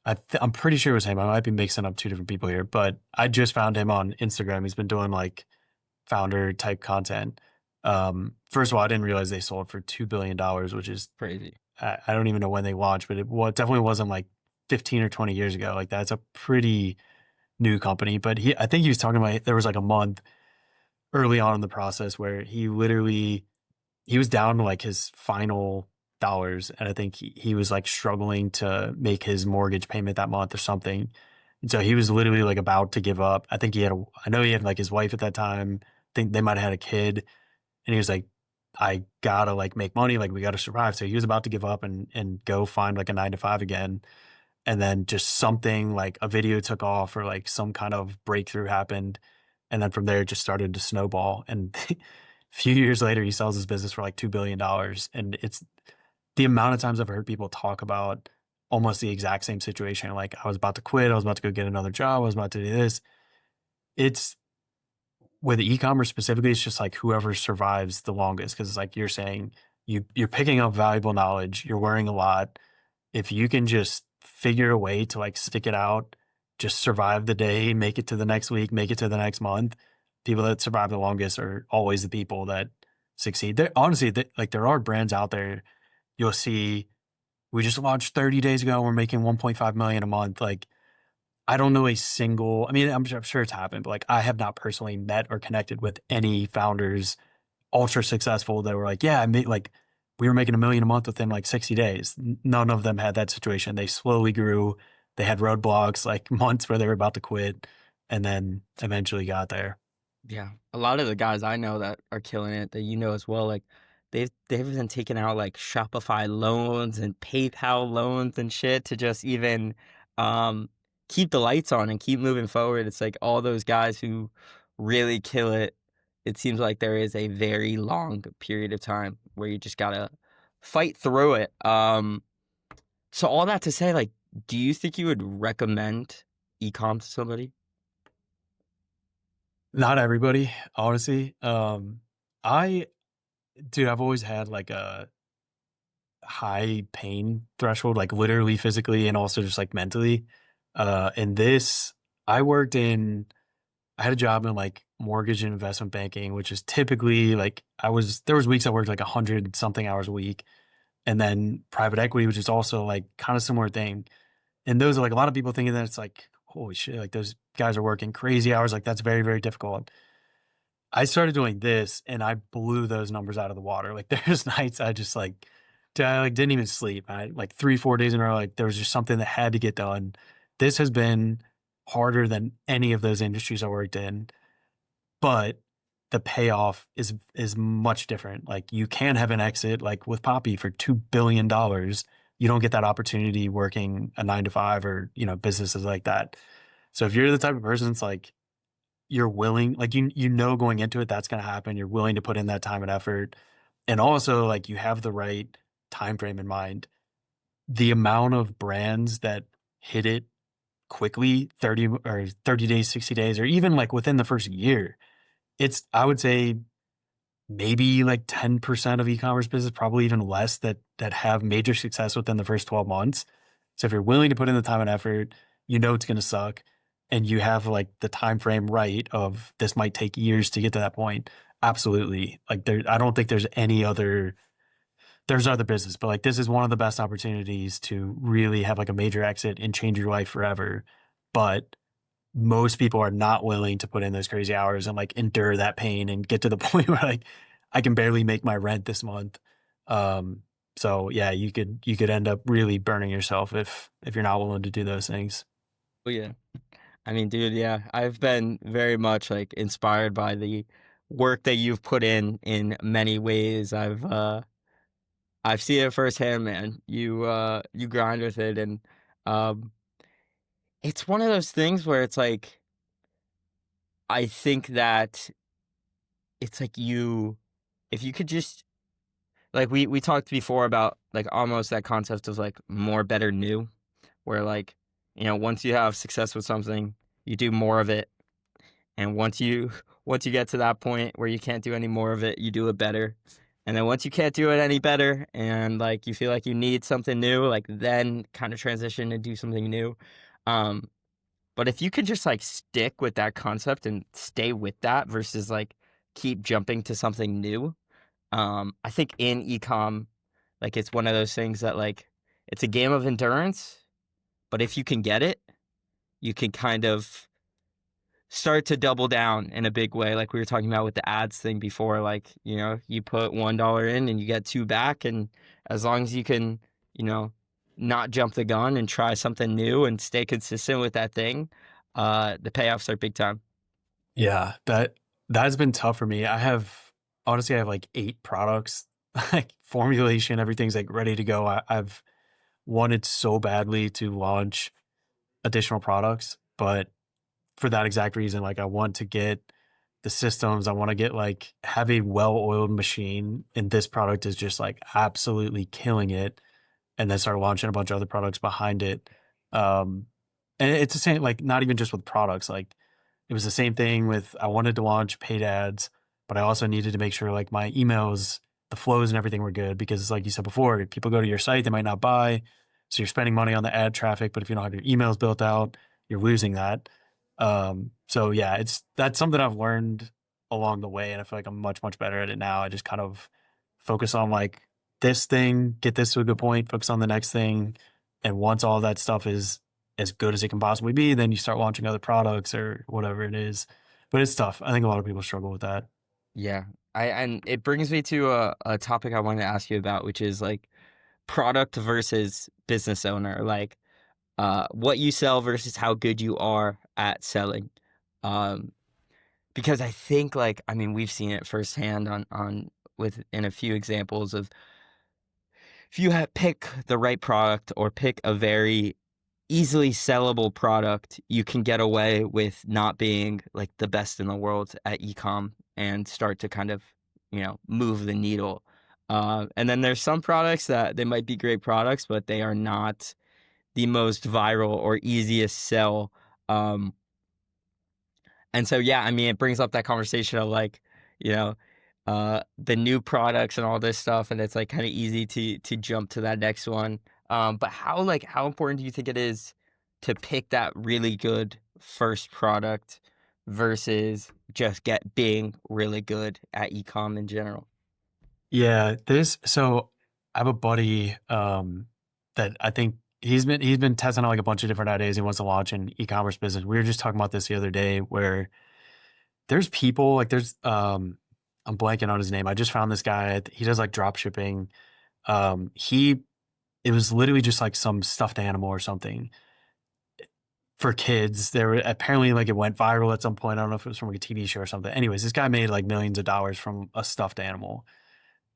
I'm pretty sure it was him. I might be mixing up two different people here, but I just found him on Instagram. He's been doing like founder type content. First of all, I didn't realize they sold for $2 billion, which is Crazy. I don't even know when they launched, but it definitely wasn't like 15 or 20 years ago. Like that's a pretty new company. But I think he was talking about there was like a month early on in the process where he was down to like his final dollars, and I think he was like struggling to make his mortgage payment that month or something. And so he was literally like about to give up. I know he had like his wife at that time. I think they might have had a kid, and he was like, I gotta like make money, like we gotta survive. So he was about to give up and go find like a 9 to 5 again. And then just something like a video took off or like some kind of breakthrough happened. And then from there it just started to snowball. And a few years later he sells his business for like $2 billion. And it's the amount of times I've heard people talk about almost the exact same situation. Like I was about to quit, I was about to go get another job, I was about to do this. It's with e-commerce specifically, it's just like whoever survives the longest. Cause it's like you're saying, you're picking up valuable knowledge, you're learning a lot. If you can just figure a way to like stick it out, just survive the day, make it to the next week, make it to the next month, people that survive the longest are always the people that succeed. Honestly, like there are brands out there you'll see, we just launched 30 days ago, we're making 1.5 million a month. Like I don't know a single, I mean, I'm sure it's happened, but like I have not personally met or connected with any founders ultra successful that were like, yeah, I made like we were making 1 million a month within like 60 days. None of them had that situation. They slowly grew. They had roadblocks, like months where they were about to quit, and then eventually got there. Yeah. A lot of the guys I know that are killing it, that as well, like they've been taking out like Shopify loans and PayPal loans and shit to just even um keep the lights on and keep moving forward. It's like all those guys who really kill it. It seems like there is a very long period of time where you just gotta fight through it. So all that to say, like, do you think you would recommend ecom to somebody? Not everybody, honestly. I dude, I've always had like a high pain threshold, like literally physically and also just like mentally. And this, I worked in, I had a job in like mortgage and investment banking, which is typically like there was weeks I worked like 100 something hours a week. And then private equity, which is also like kind of similar thing. And those are like a lot of people thinking that it's like, holy shit, like those guys are working crazy hours. Like that's very, very difficult. I started doing this and I blew those numbers out of the water. Like there's nights I just like I like didn't even sleep. I like 3, 4 days in a row, like there was just something that had to get done. This has been harder than any of those industries I worked in, but the payoff is much different. Like you can have an exit like with Poppy for $2 billion. You don't get that opportunity working a 9 to 5 or, businesses like that. So if you're the type of person that's like you're willing, like you know going into it that's going to happen, you're willing to put in that time and effort, and also like you have the right time frame in mind. The amount of brands that hit it quickly, 30 days, 60 days, or even like within the first year, it's, I would say, maybe like 10% of e-commerce business, probably even less, that have major success within the first 12 months. So if you're willing to put in the time and effort, you know it's going to suck, and you have like the time frame right of this might take years to get to that point. Absolutely. Like there, I don't think there's other business, but like this is one of the best opportunities to really have like a major exit and change your life forever. But most people are not willing to put in those crazy hours and like endure that pain and get to the point where like I can barely make my rent this month. Um, so yeah, you could end up really burning yourself if you're not willing to do those things. Oh yeah. I mean, dude, yeah, I've been very much like inspired by the work that you've put in many ways. I've seen it firsthand, man. You grind with it, and um it's one of those things where it's like I think that it's like you if you could just like we talked before about like almost that concept of like more better new, where like, once you have success with something, you do more of it. And once you get to that point where you can't do any more of it, you do it better. And then once you can't do it any better and like you feel like you need something new, like then kind of transition and do something new. Um, but if you can just like stick with that concept and stay with that versus like keep jumping to something new, I think in ecom, like it's one of those things that like it's a game of endurance, but if you can get it, you can kind of start to double down in a big way, like we were talking about with the ads thing before. Like, you put $1 in and you get two back, and as long as you can, you know not jump the gun and try something new and stay consistent with that thing, the payoffs are big time. Yeah, that's been tough for me. I have like 8 products, like formulation, everything's like ready to go. I've wanted so badly to launch additional products, but for that exact reason, like I want to get the systems, I want to get like have a well-oiled machine, and this product is just like absolutely killing it, and then start launching a bunch of other products behind it. Um, and it's the same, like not even just with products, like it was the same thing with I wanted to launch paid ads, but I also needed to make sure like my emails, the flows and everything were good, because like you said before, if people go to your site, they might not buy. So you're spending money on the ad traffic, but if you don't have your emails built out, you're losing that. So yeah, that's something I've learned along the way, and I feel like I'm much, much better at it now. I just kind of focus on like this thing, get this to a good point, focus on the next thing. And once all that stuff is as good as it can possibly be, then you start launching other products or whatever it is. But it's tough. I think a lot of people struggle with that. Yeah. And it brings me to a topic I wanted to ask you about, which is like product versus business owner. Like, what you sell versus how good you are at selling. Um, because I think like I mean we've seen it firsthand on within a few examples of if you pick the right product or pick a very easily sellable product, you can get away with not being like the best in the world at ecom and start to kind of, move the needle. And then there's some products that they might be great products, but they are not the most viral or easiest sell. Um, and so, yeah, I mean, it brings up that conversation of like, you know, the new products and all this stuff, and it's like kind of easy to jump to that next one. But how important do you think it is to pick that really good first product versus just being really good at ecom in general? Yeah, so I have a buddy that I think he's been testing out like a bunch of different ideas. He wants to launch an e-commerce business. We were just talking about this the other day where there's people like I'm blanking on his name. I just found this guy. He does like drop shipping. He it was literally just like some stuffed animal or something for kids. There were apparently like it went viral at some point. I don't know if it was from like a TV show or something. Anyways, this guy made like millions of dollars from a stuffed animal.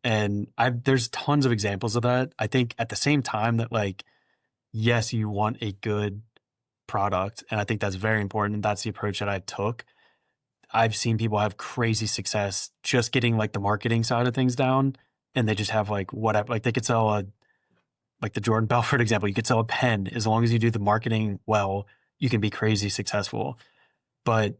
And there's tons of examples of that. I think at the same time that like, yes, you want a good product. And I think that's very important. And that's the approach that I took. I've seen people have crazy success just getting like the marketing side of things down. And they just have like whatever, like they could sell like the Jordan Belfort example, you could sell a pen as long as you do the marketing well, you can be crazy successful. But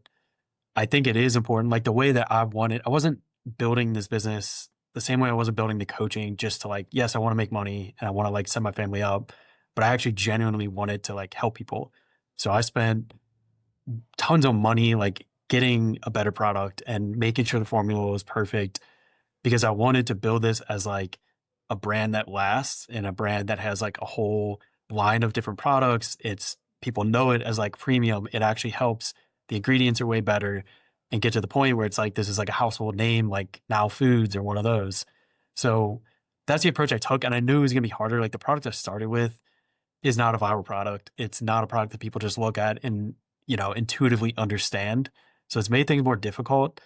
I think it is important. Like the way that I wasn't building this business the same way I wasn't building the coaching just to like, yes, I want to make money and I want to like set my family up, but I actually genuinely wanted to like help people. So I spent tons of money like getting a better product and making sure the formula was perfect because I wanted to build this as like a brand that lasts and a brand that has like a whole line of different products. It's people know it as like premium. It actually helps. The ingredients are way better and get to the point where it's like this is like a household name, like Now Foods or one of those. So that's the approach I took. And I knew it was gonna be harder. Like the product I started with is not a viral product. It's not a product that people just look at and, intuitively understand. So it's made things more difficult,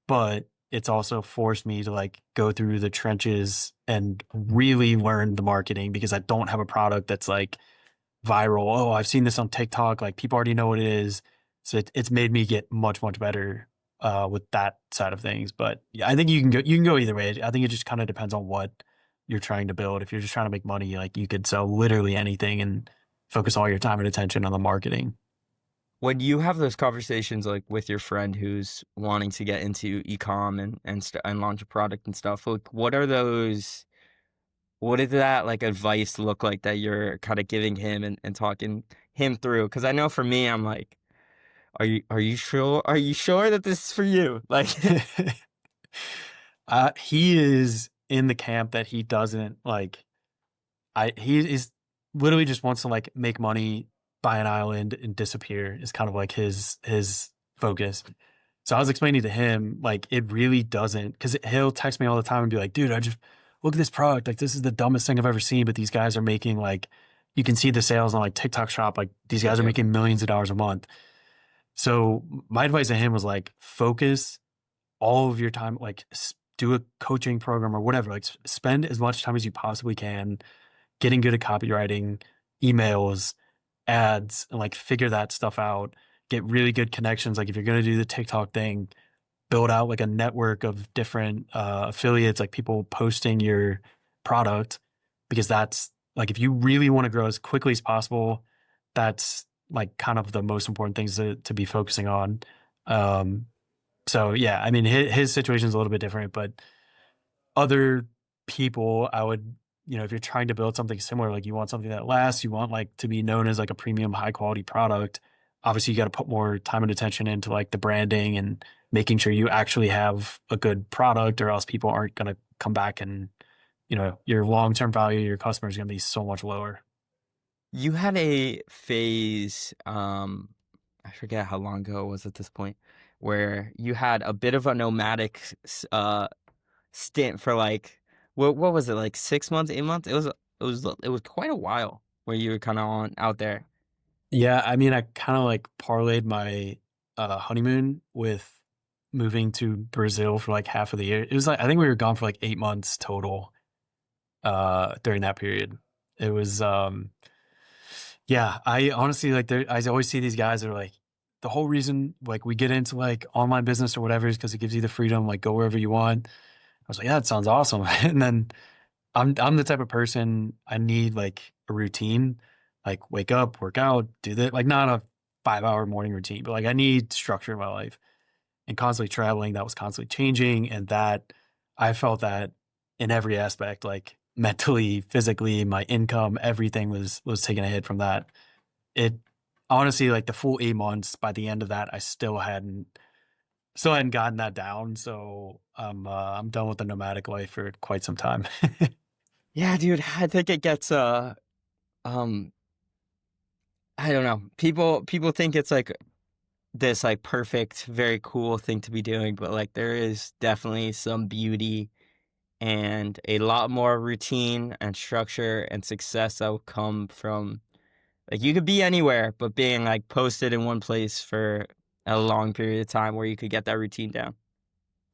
but it's also forced me to like go through the trenches and really learn the marketing because I don't have a product that's like viral. Oh, I've seen this on TikTok. Like people already know what it is. So it's made me get much, much better with that side of things. But yeah, I think you can go either way. I think it just kind of depends on what you're trying to build. If you're just trying to make money, like you could sell literally anything and focus all your time and attention on the marketing. When you have those conversations like with your friend who's wanting to get into ecom and launch a product and stuff, like what did that like advice look like that you're kind of giving him and talking him through? Because I know for me, I'm like, are you sure? Are you sure that this is for you? Like, He is in the camp that he doesn't like. He is literally just wants to like make money, buy an island, and disappear. Is kind of like his focus. So I was explaining to him like it really doesn't because he'll text me all the time and be like, "Dude, I just look at this product. Like this is the dumbest thing I've ever seen." But these guys are making like you can see the sales on like TikTok Shop. Like these yep, guys are yep. making millions of dollars a month. So my advice to him was like focus all of your time, like do a coaching program or whatever. Like spend as much time as you possibly can getting good at copywriting, emails, ads, and like figure that stuff out. Get really good connections. Like if you're gonna do the TikTok thing, build out like a network of different affiliates, like people posting your product, because that's like if you really want to grow as quickly as possible, that's like kind of the most important things to be focusing on. Um, so yeah, I mean his situation is a little bit different, but other people, I would, if you're trying to build something similar, like you want something that lasts, you want like to be known as like a premium high quality product. Obviously, you got to put more time and attention into like the branding and making sure you actually have a good product, or else people aren't going to come back and, your long term value, your customers are going to be so much lower. You had a phase, I forget how long ago it was at this point, where you had a bit of a nomadic stint for like what was it, like 6 months, 8 months? It was quite a while where you were kind of on out there. Yeah, I mean, I kind of like parlayed my honeymoon with moving to Brazil for like half of the year. It was like I think we were gone for like 8 months total during that period. It was yeah, I honestly like there I always see these guys that are like the whole reason like we get into like online business or whatever is because it gives you the freedom, like go wherever you want. I was like, yeah, that sounds awesome. And then I'm the type of person I need like a routine, like wake up, work out, do that, like not a 5 hour morning routine, but like I need structure in my life and constantly traveling. That was constantly changing. And that I felt that in every aspect, like mentally, physically, my income, everything was taking a hit from that. It honestly, like the full 8 months, by the end of that, I still hadn't gotten that down. So I'm done with the nomadic life for quite some time. Yeah, dude, I think it gets um I don't know. People think it's like this like perfect, very cool thing to be doing, but like there is definitely some beauty and a lot more routine and structure and success that will come from like you could be anywhere, but being like posted in one place for a long period of time where you could get that routine down.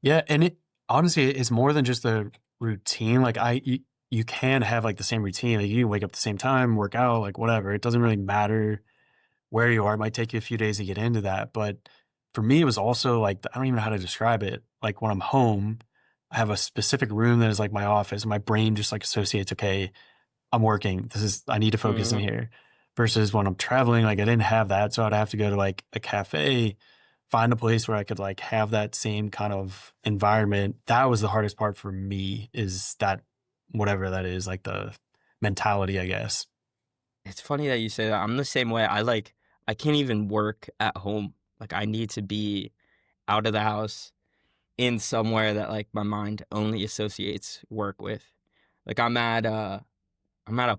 Yeah, and it honestly it's more than just a routine. Like you can have like the same routine. Like you can wake up at the same time, work out, like whatever. It doesn't really matter where you are. It might take you a few days to get into that. But for me, it was also like I don't even know how to describe it. Like when I'm home, I have a specific room that is like my office. My brain just like associates, okay, I'm working. I need to focus in Hmm. here. Versus when I'm traveling, like I didn't have that. So I'd have to go to like a cafe, find a place where I could like have that same kind of environment. That was the hardest part for me is that whatever that is, like the mentality, I guess. It's funny that you say that. I'm the same way. I can't even work at home. Like I need to be out of the house in somewhere that like my mind only associates work with. Like I'm at a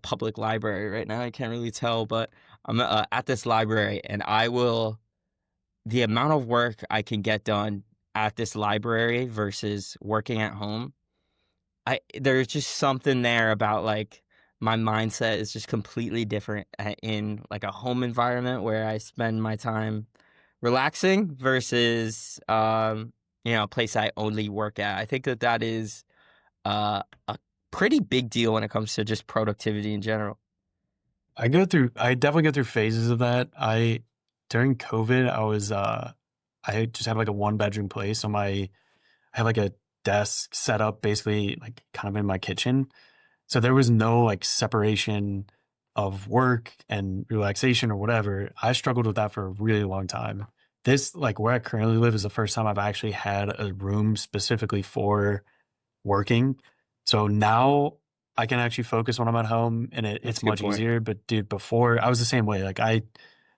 public library right now. I can't really tell, but I'm at this library and I will the amount of work I can get done at this library versus working at home. I There's just something there about like my mindset is just completely different in like a home environment where I spend my time relaxing versus a place I only work at. I think that that is a pretty big deal when it comes to just productivity in general. I definitely go through phases of that. During COVID, I just have like a 1 bedroom place. I have like a desk set up basically like kind of in my kitchen. So there was no like separation of work and relaxation or whatever. I struggled with that for a really long time. This, like where I currently live, is the first time I've actually had a room specifically for working. So now I can actually focus when I'm at home and That's it's a good much point. easier. But dude, before I was the same way.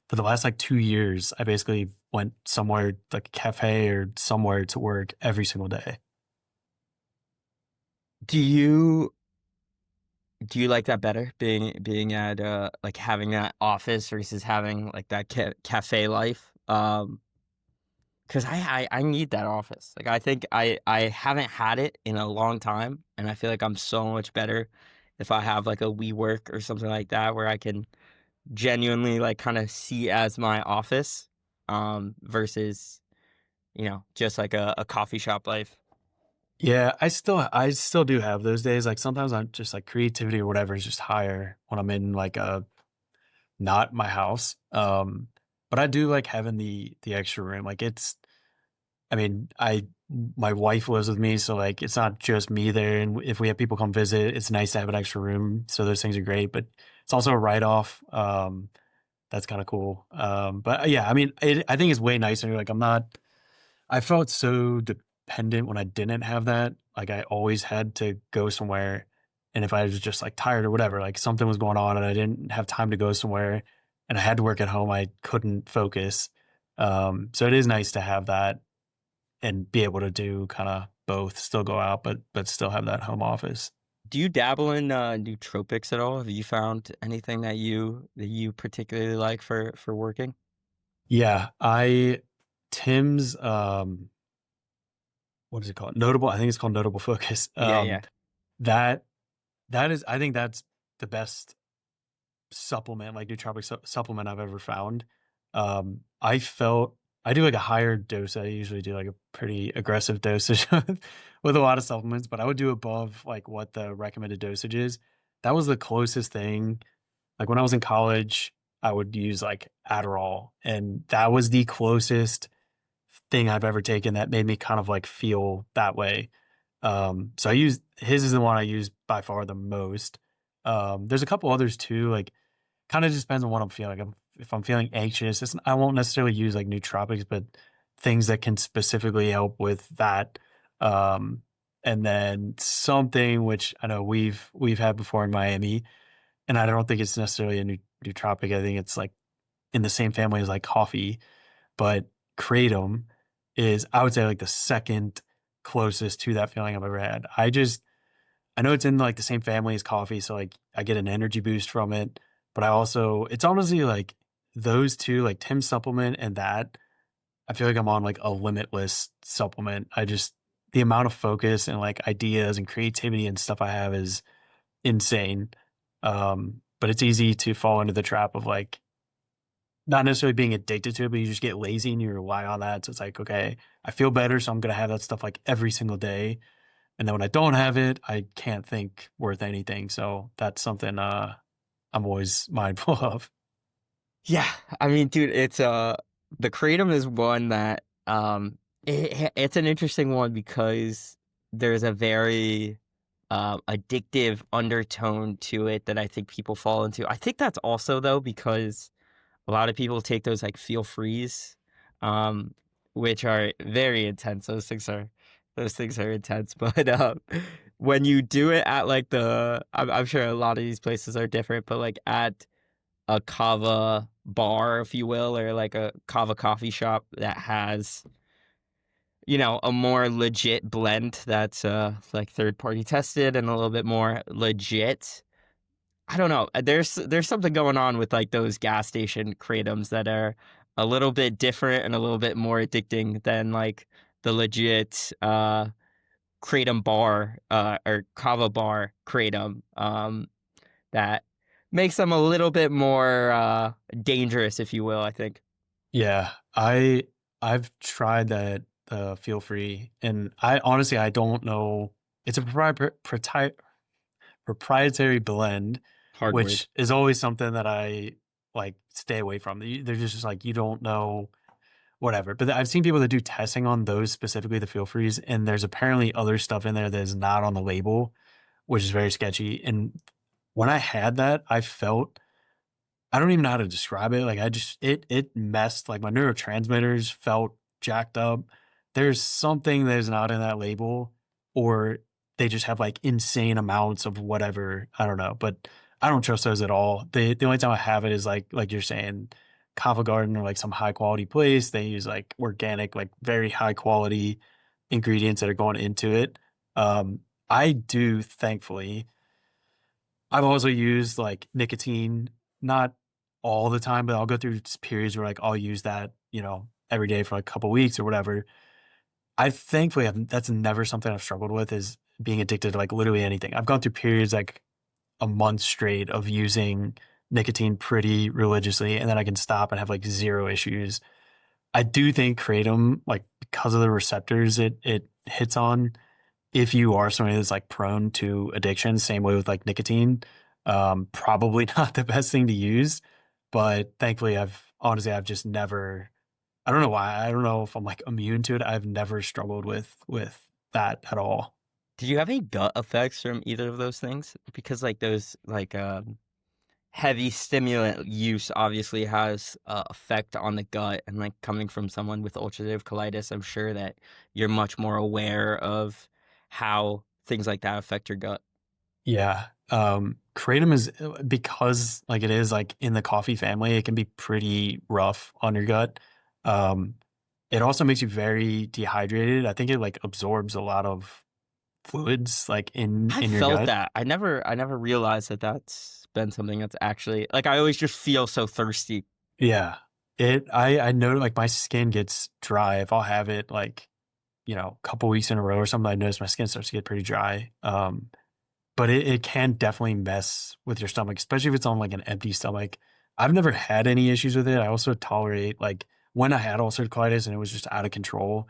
For the last like 2 years, I basically went somewhere like a cafe or somewhere to work every single day. Do you Do you like that better, being at like having that office versus having like that cafe life? Because I need that office. Like I think I haven't had it in a long time, and I feel like I'm so much better if I have like a WeWork or something like that where I can genuinely like kind of see as my office, versus just like a coffee shop life. Yeah, I still do have those days. Like sometimes I'm just like creativity or whatever is just higher when I'm in like a not my house. But I do like having the extra room. Like it's I mean, I my wife lives with me, so like it's not just me there. And if we have people come visit, it's nice to have an extra room. So those things are great, but it's also a write off. That's kind of cool. But yeah, I mean, I think it's way nicer. Like I felt so dependent when I didn't have that. Like I always had to go somewhere. And if I was just like tired or whatever, like something was going on and I didn't have time to go somewhere and I had to work at home, I couldn't focus. So it is nice to have that and be able to do kind of both, still go out, but still have that home office. Do you dabble in nootropics at all? Have you found anything that you particularly like for working? Yeah, I Tim's what is it called? Notable, I think it's called Notable Focus. Yeah, yeah. That that is I think that's the best supplement, like nootropic supplement I've ever found. I felt I do like a higher dose. I usually do like a pretty aggressive dosage with a lot of supplements, but I would do above like what the recommended dosage is. That was the closest thing. Like when I was in college, I would use like Adderall, and that was the closest thing I've ever taken that made me kind of like feel that way. So I use his is the one I use by far the most. There's a couple others too, like kind of just depends on what I'm feeling. If I'm feeling anxious, I won't necessarily use like nootropics, but things that can specifically help with that. Um, and then something which I know we've had before in Miami, and I don't think it's necessarily a nootropic. I think it's like in the same family as like coffee, but kratom is I would say like the second closest to that feeling I've ever had. I know it's in like the same family as coffee, so like I get an energy boost from it. But I also it's honestly like those two, like Tim's supplement and that, I feel like I'm on like a limitless supplement. I just the amount of focus and like ideas and creativity and stuff I have is insane. But it's easy to fall into the trap of like not necessarily being addicted to it, but you just get lazy and you rely on that. So it's like, okay, I feel better, so I'm gonna have that stuff like every single day. And then when I don't have it, I can't think worth anything. So that's something I'm always mindful of. Yeah, I mean, dude, it's the kratom is one that it's an interesting one because there's a very addictive undertone to it that I think people fall into. I think that's also though because a lot of people take those like feel freeze, um, which are very intense. Those things are intense. But when you do it at like I'm sure a lot of these places are different, but like at a kava bar, if you will, or like a kava coffee shop that has, you know, a more legit blend that's like third party tested and a little bit more legit. I don't know. There's something going on with like those gas station kratoms that are a little bit different and a little bit more addicting than like the legit kratom bar or kava bar kratom. That makes them a little bit more dangerous, if you will, I think. Yeah, I've tried that feel free, and I honestly I don't know. It's a proprietary blend, Hard word. which is always something that I like stay away from. They're just like you don't know whatever. But I've seen people that do testing on those specifically, the feel freeze, and there's apparently other stuff in there that is not on the label, which is very sketchy. And when I had that, I felt I don't even know how to describe it. Like I just it messed like my neurotransmitters felt jacked up. There's something that is not in that label, or they just have like insane amounts of whatever. I don't know, but I don't trust those at all. The only time I have it is like you're saying, Kava Garden or like some high quality place. They use like organic, like very high quality ingredients that are going into it. Um, I do thankfully I've also used like nicotine, not all the time, but I'll go through periods where like I'll use that, every day for like a couple weeks or whatever. I thankfully have that's never something I've struggled with is being addicted to like literally anything. I've gone through periods like a month straight of using nicotine pretty religiously, and then I can stop and have like zero issues. I do think kratom, like because of the receptors it hits on, if you are somebody that's like prone to addiction, same way with like nicotine, probably not the best thing to use. But thankfully, I've just never. I don't know why. I don't know if I'm like immune to it. I've never struggled with that at all. Did you have any gut effects from either of those things? Because like those like heavy stimulant use obviously has effect on the gut, and like coming from someone with ulcerative colitis, I'm sure that you're much more aware of how things like that affect your gut. Yeah. Kratom is because like it is like in the coffee family, it can be pretty rough on your gut. Um, it also makes you very dehydrated. I think it like absorbs a lot of fluids like in I in your felt gut. that. I never realized that that's been something that's actually like I always just feel so thirsty. Yeah. I know like my skin gets dry if I'll have it like, a couple weeks in a row or something. I notice my skin starts to get pretty dry. But it can definitely mess with your stomach, especially if it's on like an empty stomach. I've never had any issues with it. I also tolerate like when I had ulcerative colitis and it was just out of control,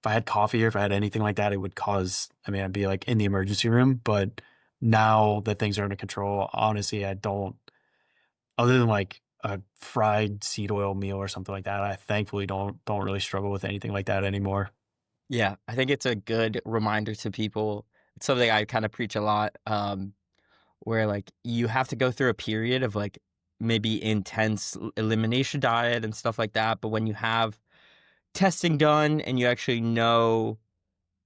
if I had coffee or if I had anything like that, it would cause, I mean, I'd be like in the emergency room. But now that things are under control, honestly, I don't, other than like a fried seed oil meal or something like that, I thankfully don't really struggle with anything like that anymore. Yeah, I think it's a good reminder to people. It's something I kind of preach a lot, where like you have to go through a period of like maybe intense elimination diet and stuff like that. But when you have testing done and you actually know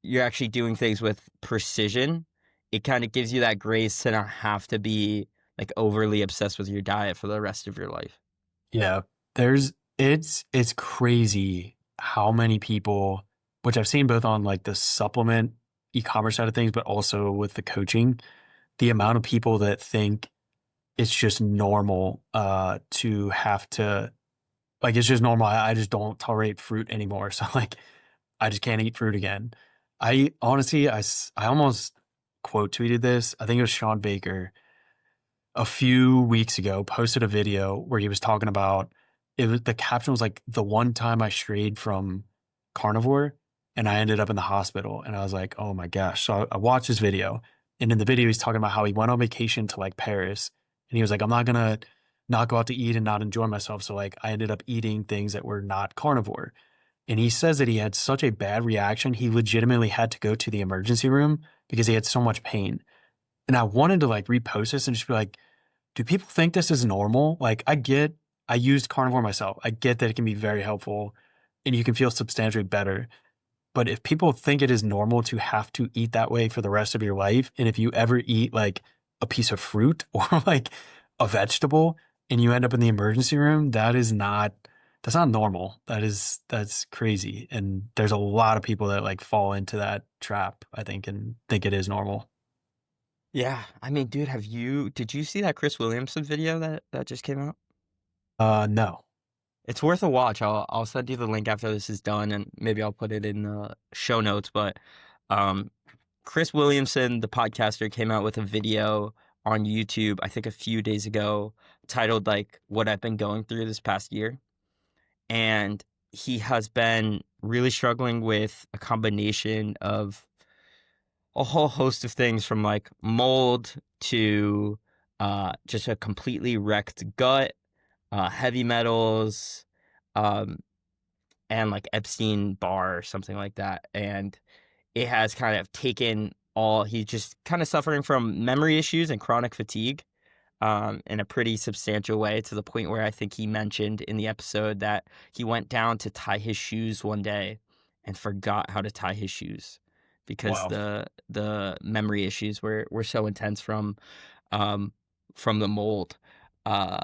you're actually doing things with precision, it kind of gives you that grace to not have to be like overly obsessed with your diet for the rest of your life. Yeah. There's it's crazy how many people, which I've seen both on like the supplement e-commerce side of things, but also with the coaching, the amount of people that think it's just normal to have to like it's just normal. I just don't tolerate fruit anymore. So like I just can't eat fruit again. I honestly I almost quote tweeted this. I think it was Sean Baker a few weeks ago posted a video where he was talking about it was the caption was like the one time I strayed from carnivore and I ended up in the hospital and I was like, oh my gosh. So I watched this video and in the video he's talking about how he went on vacation to like Paris and he was like, I'm not gonna not go out to eat and not enjoy myself. So like I ended up eating things that were not carnivore. And he says that he had such a bad reaction, he legitimately had to go to the emergency room because he had so much pain. And I wanted to like repost this and just be like, do people think this is normal? Like, I used carnivore myself. I get that it can be very helpful and you can feel substantially better. But if people think it is normal to have to eat that way for the rest of your life, and if you ever eat like a piece of fruit or like a vegetable and you end up in the emergency room, that's not normal. That's crazy. And there's a lot of people that like fall into that trap, I think, and think it is normal. Yeah, I mean, dude, did you see that Chris Williamson video that just came out? No. It's worth a watch. I'll send you the link after this is done, and maybe I'll put it in the show notes. But um, Chris Williamson, the podcaster, came out with a video on YouTube, I think a few days ago, titled like "What I've Been Going Through This Past Year," and he has been really struggling with a combination of a whole host of things, from like mold to just a completely wrecked gut, heavy metals, um, and like Epstein Barr or something like that. And it has kind of taken he's just kind of suffering from memory issues and chronic fatigue, in a pretty substantial way, to the point where I think he mentioned in the episode that he went down to tie his shoes one day and forgot how to tie his shoes because Wow. the memory issues were so intense um, from the mold. Uh,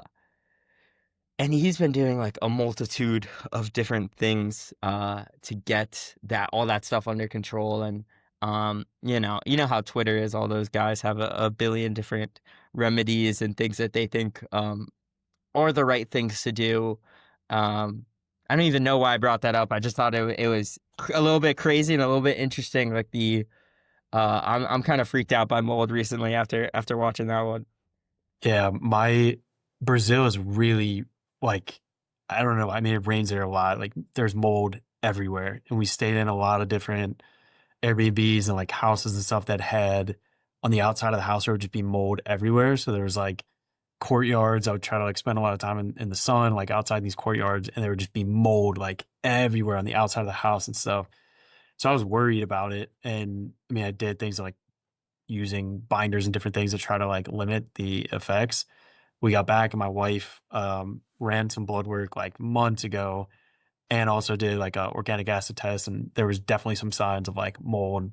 and he's been doing like a multitude of different things to get that all that stuff under control. And you know how Twitter is. All those guys have a billion different remedies and things that they think are the right things to do. Um, I don't even know why I brought that up. I just thought it was a little bit crazy and a little bit interesting. Like I'm kind of freaked out by mold recently after watching that one. Yeah, my Brazil is really like I don't know. I mean, it rains there a lot. Like there's mold everywhere, and we stayed in a lot of different Airbnbs and like houses and stuff that had on the outside of the house there would just be mold everywhere. So there was like courtyards. I would try to like spend a lot of time in the sun, like outside these courtyards, and there would just be mold like everywhere on the outside of the house and stuff. So I was worried about it, and I mean, I did things like using binders and different things to try to like limit the effects. We got back and my wife ran some blood work like months ago and also did like a organic acid test and there was definitely some signs of like mold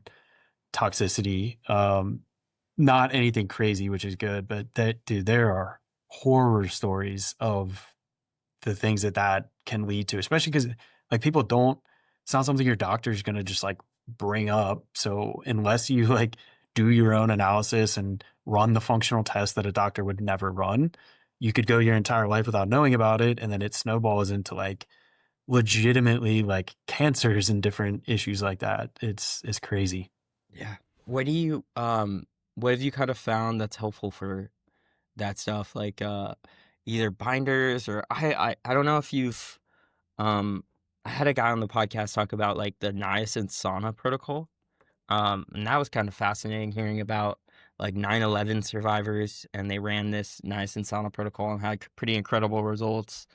toxicity. Not anything crazy, which is good, but that dude, there are horror stories of the things that that can lead to, especially because like people don't, it's not something your doctor is going to just like bring up. So unless you like do your own analysis and run the functional test that a doctor would never run, you could go your entire life without knowing about it. And then it snowballs into like legitimately like cancers and different issues like that. It's crazy. Yeah. What do you what have you kind of found that's helpful for that stuff? Like either binders or I don't know if you've I had a guy on the podcast talk about like the niacin sauna protocol. And that was kind of fascinating hearing about like 9/11 survivors, and they ran this niacin sauna protocol and had pretty incredible results.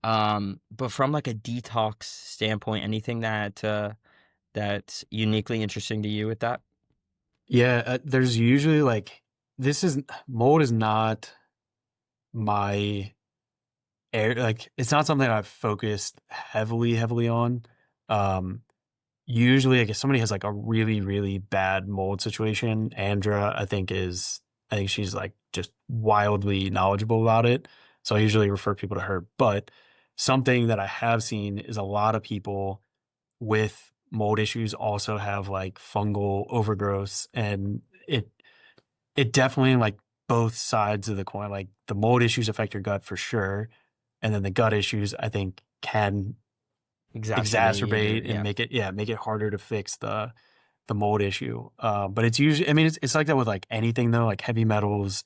But from like a detox standpoint, anything that's uniquely interesting to you with that? Yeah, there's usually like this is mold is not my air like it's not something I've focused heavily on. Um Usually like if somebody has like a really, really bad mold situation, Andra I think she's like just wildly knowledgeable about it. So I usually refer people to her. But something that I have seen is a lot of people with mold issues also have like fungal overgrowths, and it definitely like both sides of the coin. Like the mold issues affect your gut for sure. And then the gut issues I think can Exacerbate or exacerbate and yeah. make it harder to fix the mold issue. But it's usually, I mean, it's like that with like anything though, like heavy metals,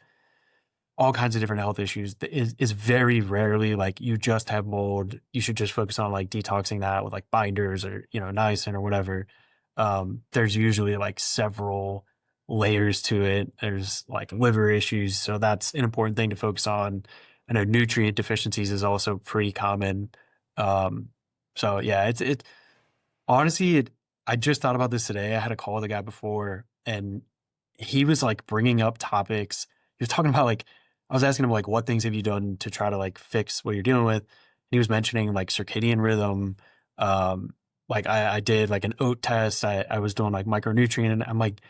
all kinds of different health issues. Is very rarely like you just have mold. You should just focus on like detoxing that with like binders or niacin or whatever. There's usually like several layers to it. There's like liver issues, so that's an important thing to focus on. I know nutrient deficiencies is also pretty common. Um, so yeah, it honestly, I just thought about this today. I had a call with a guy before, and he was like bringing up topics. He was talking about like, I was asking him like, what things have you done to try to like fix what you're dealing with? He was mentioning like circadian rhythm. Um, like I did like an oat test. I was doing like micronutrient, and I'm like,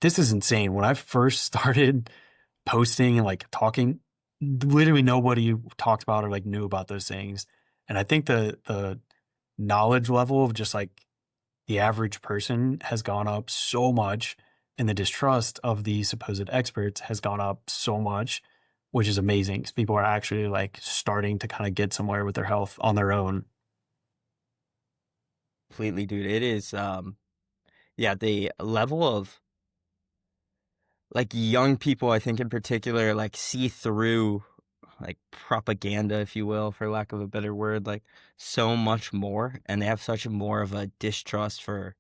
this is insane. When I first started posting and like talking, literally nobody talked about or like knew about those things. And I think the knowledge level of just like the average person has gone up so much, and the distrust of the supposed experts has gone up so much, which is amazing because people are actually like starting to kind of get somewhere with their health on their own. Completely, dude. It is yeah, the level of like young people, I think in particular, like see through like propaganda, if you will, for lack of a better word, like so much more, and they have such more of a distrust for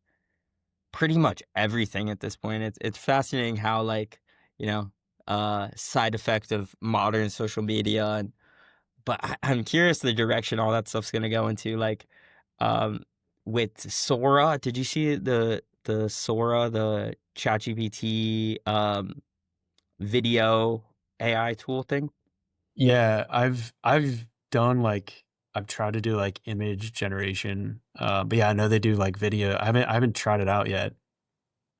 pretty much everything at this point. It's fascinating how like, you know, side effect of modern social media, and but I'm curious the direction all that stuff's gonna go into. Like, um, with Sora, did you see the Sora, the ChatGPT video AI tool thing? Yeah, I've done like I've tried to do like image generation. But yeah, I know they do like video. I haven't tried it out yet.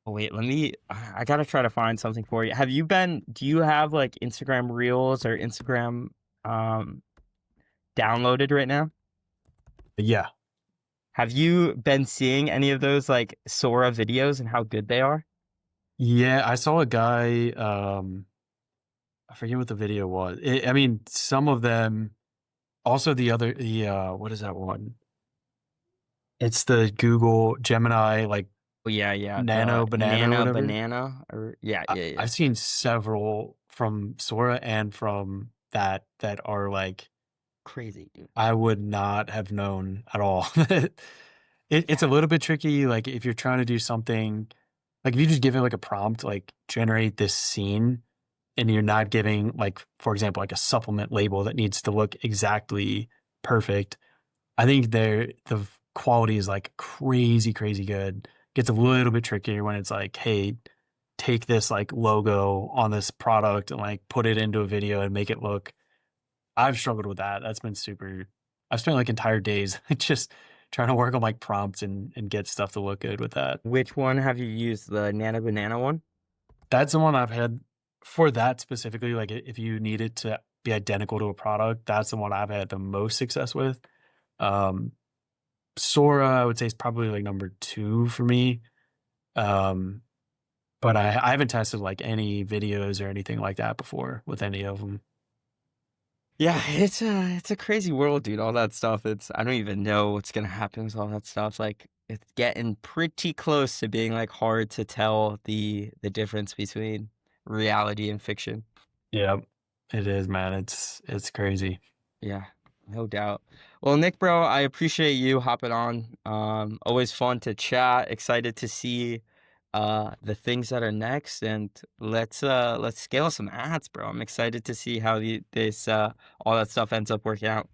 Oh wait, let me. I gotta try to find something for you. Have you been? Do you have like Instagram Reels or Instagram um downloaded right now? But yeah. Have you been seeing any of those like Sora videos and how good they are? Yeah, I saw a guy I forget what the video was. I mean, some of them also what is that one? It's the Google Gemini like Oh yeah, yeah. The Nano Banana or Nana whatever. Banana or yeah, yeah, yeah. I've seen several from Sora and from that are like Crazy, dude. I would not have known at all. It's a Yeah. little bit tricky. Like if you're trying to do something, like if you just give it like a prompt, like generate this scene, and you're not giving like, for example, like a supplement label that needs to look exactly perfect. I think the quality is like crazy good. Gets a little bit trickier when it's like, hey, take this like logo on this product and like put it into a video and make it look. I've struggled with that. That's been super. I've spent like entire days just trying to work on like prompts and get stuff to look good with that. Which one have you used? The Nana Banana one? That's the one I've had for that specifically. Like if you need it to be identical to a product, that's the one I've had the most success with. Um, Sora, I would say is probably like number two for me. Um, but I haven't tested like any videos or anything like that before with any of them. Yeah, it's a crazy world, dude. All that stuff. It's I don't even know what's gonna happen with all that stuff. Like it's getting pretty close to being like hard to tell the difference between reality and fiction. Yeah, it is, man. It's crazy. Yeah, no doubt. Well, Nick, bro, I appreciate you hopping on. Always fun to chat. Excited to see the things that are next, and let's scale some ads, bro. I'm excited to see how this all that stuff ends up working out.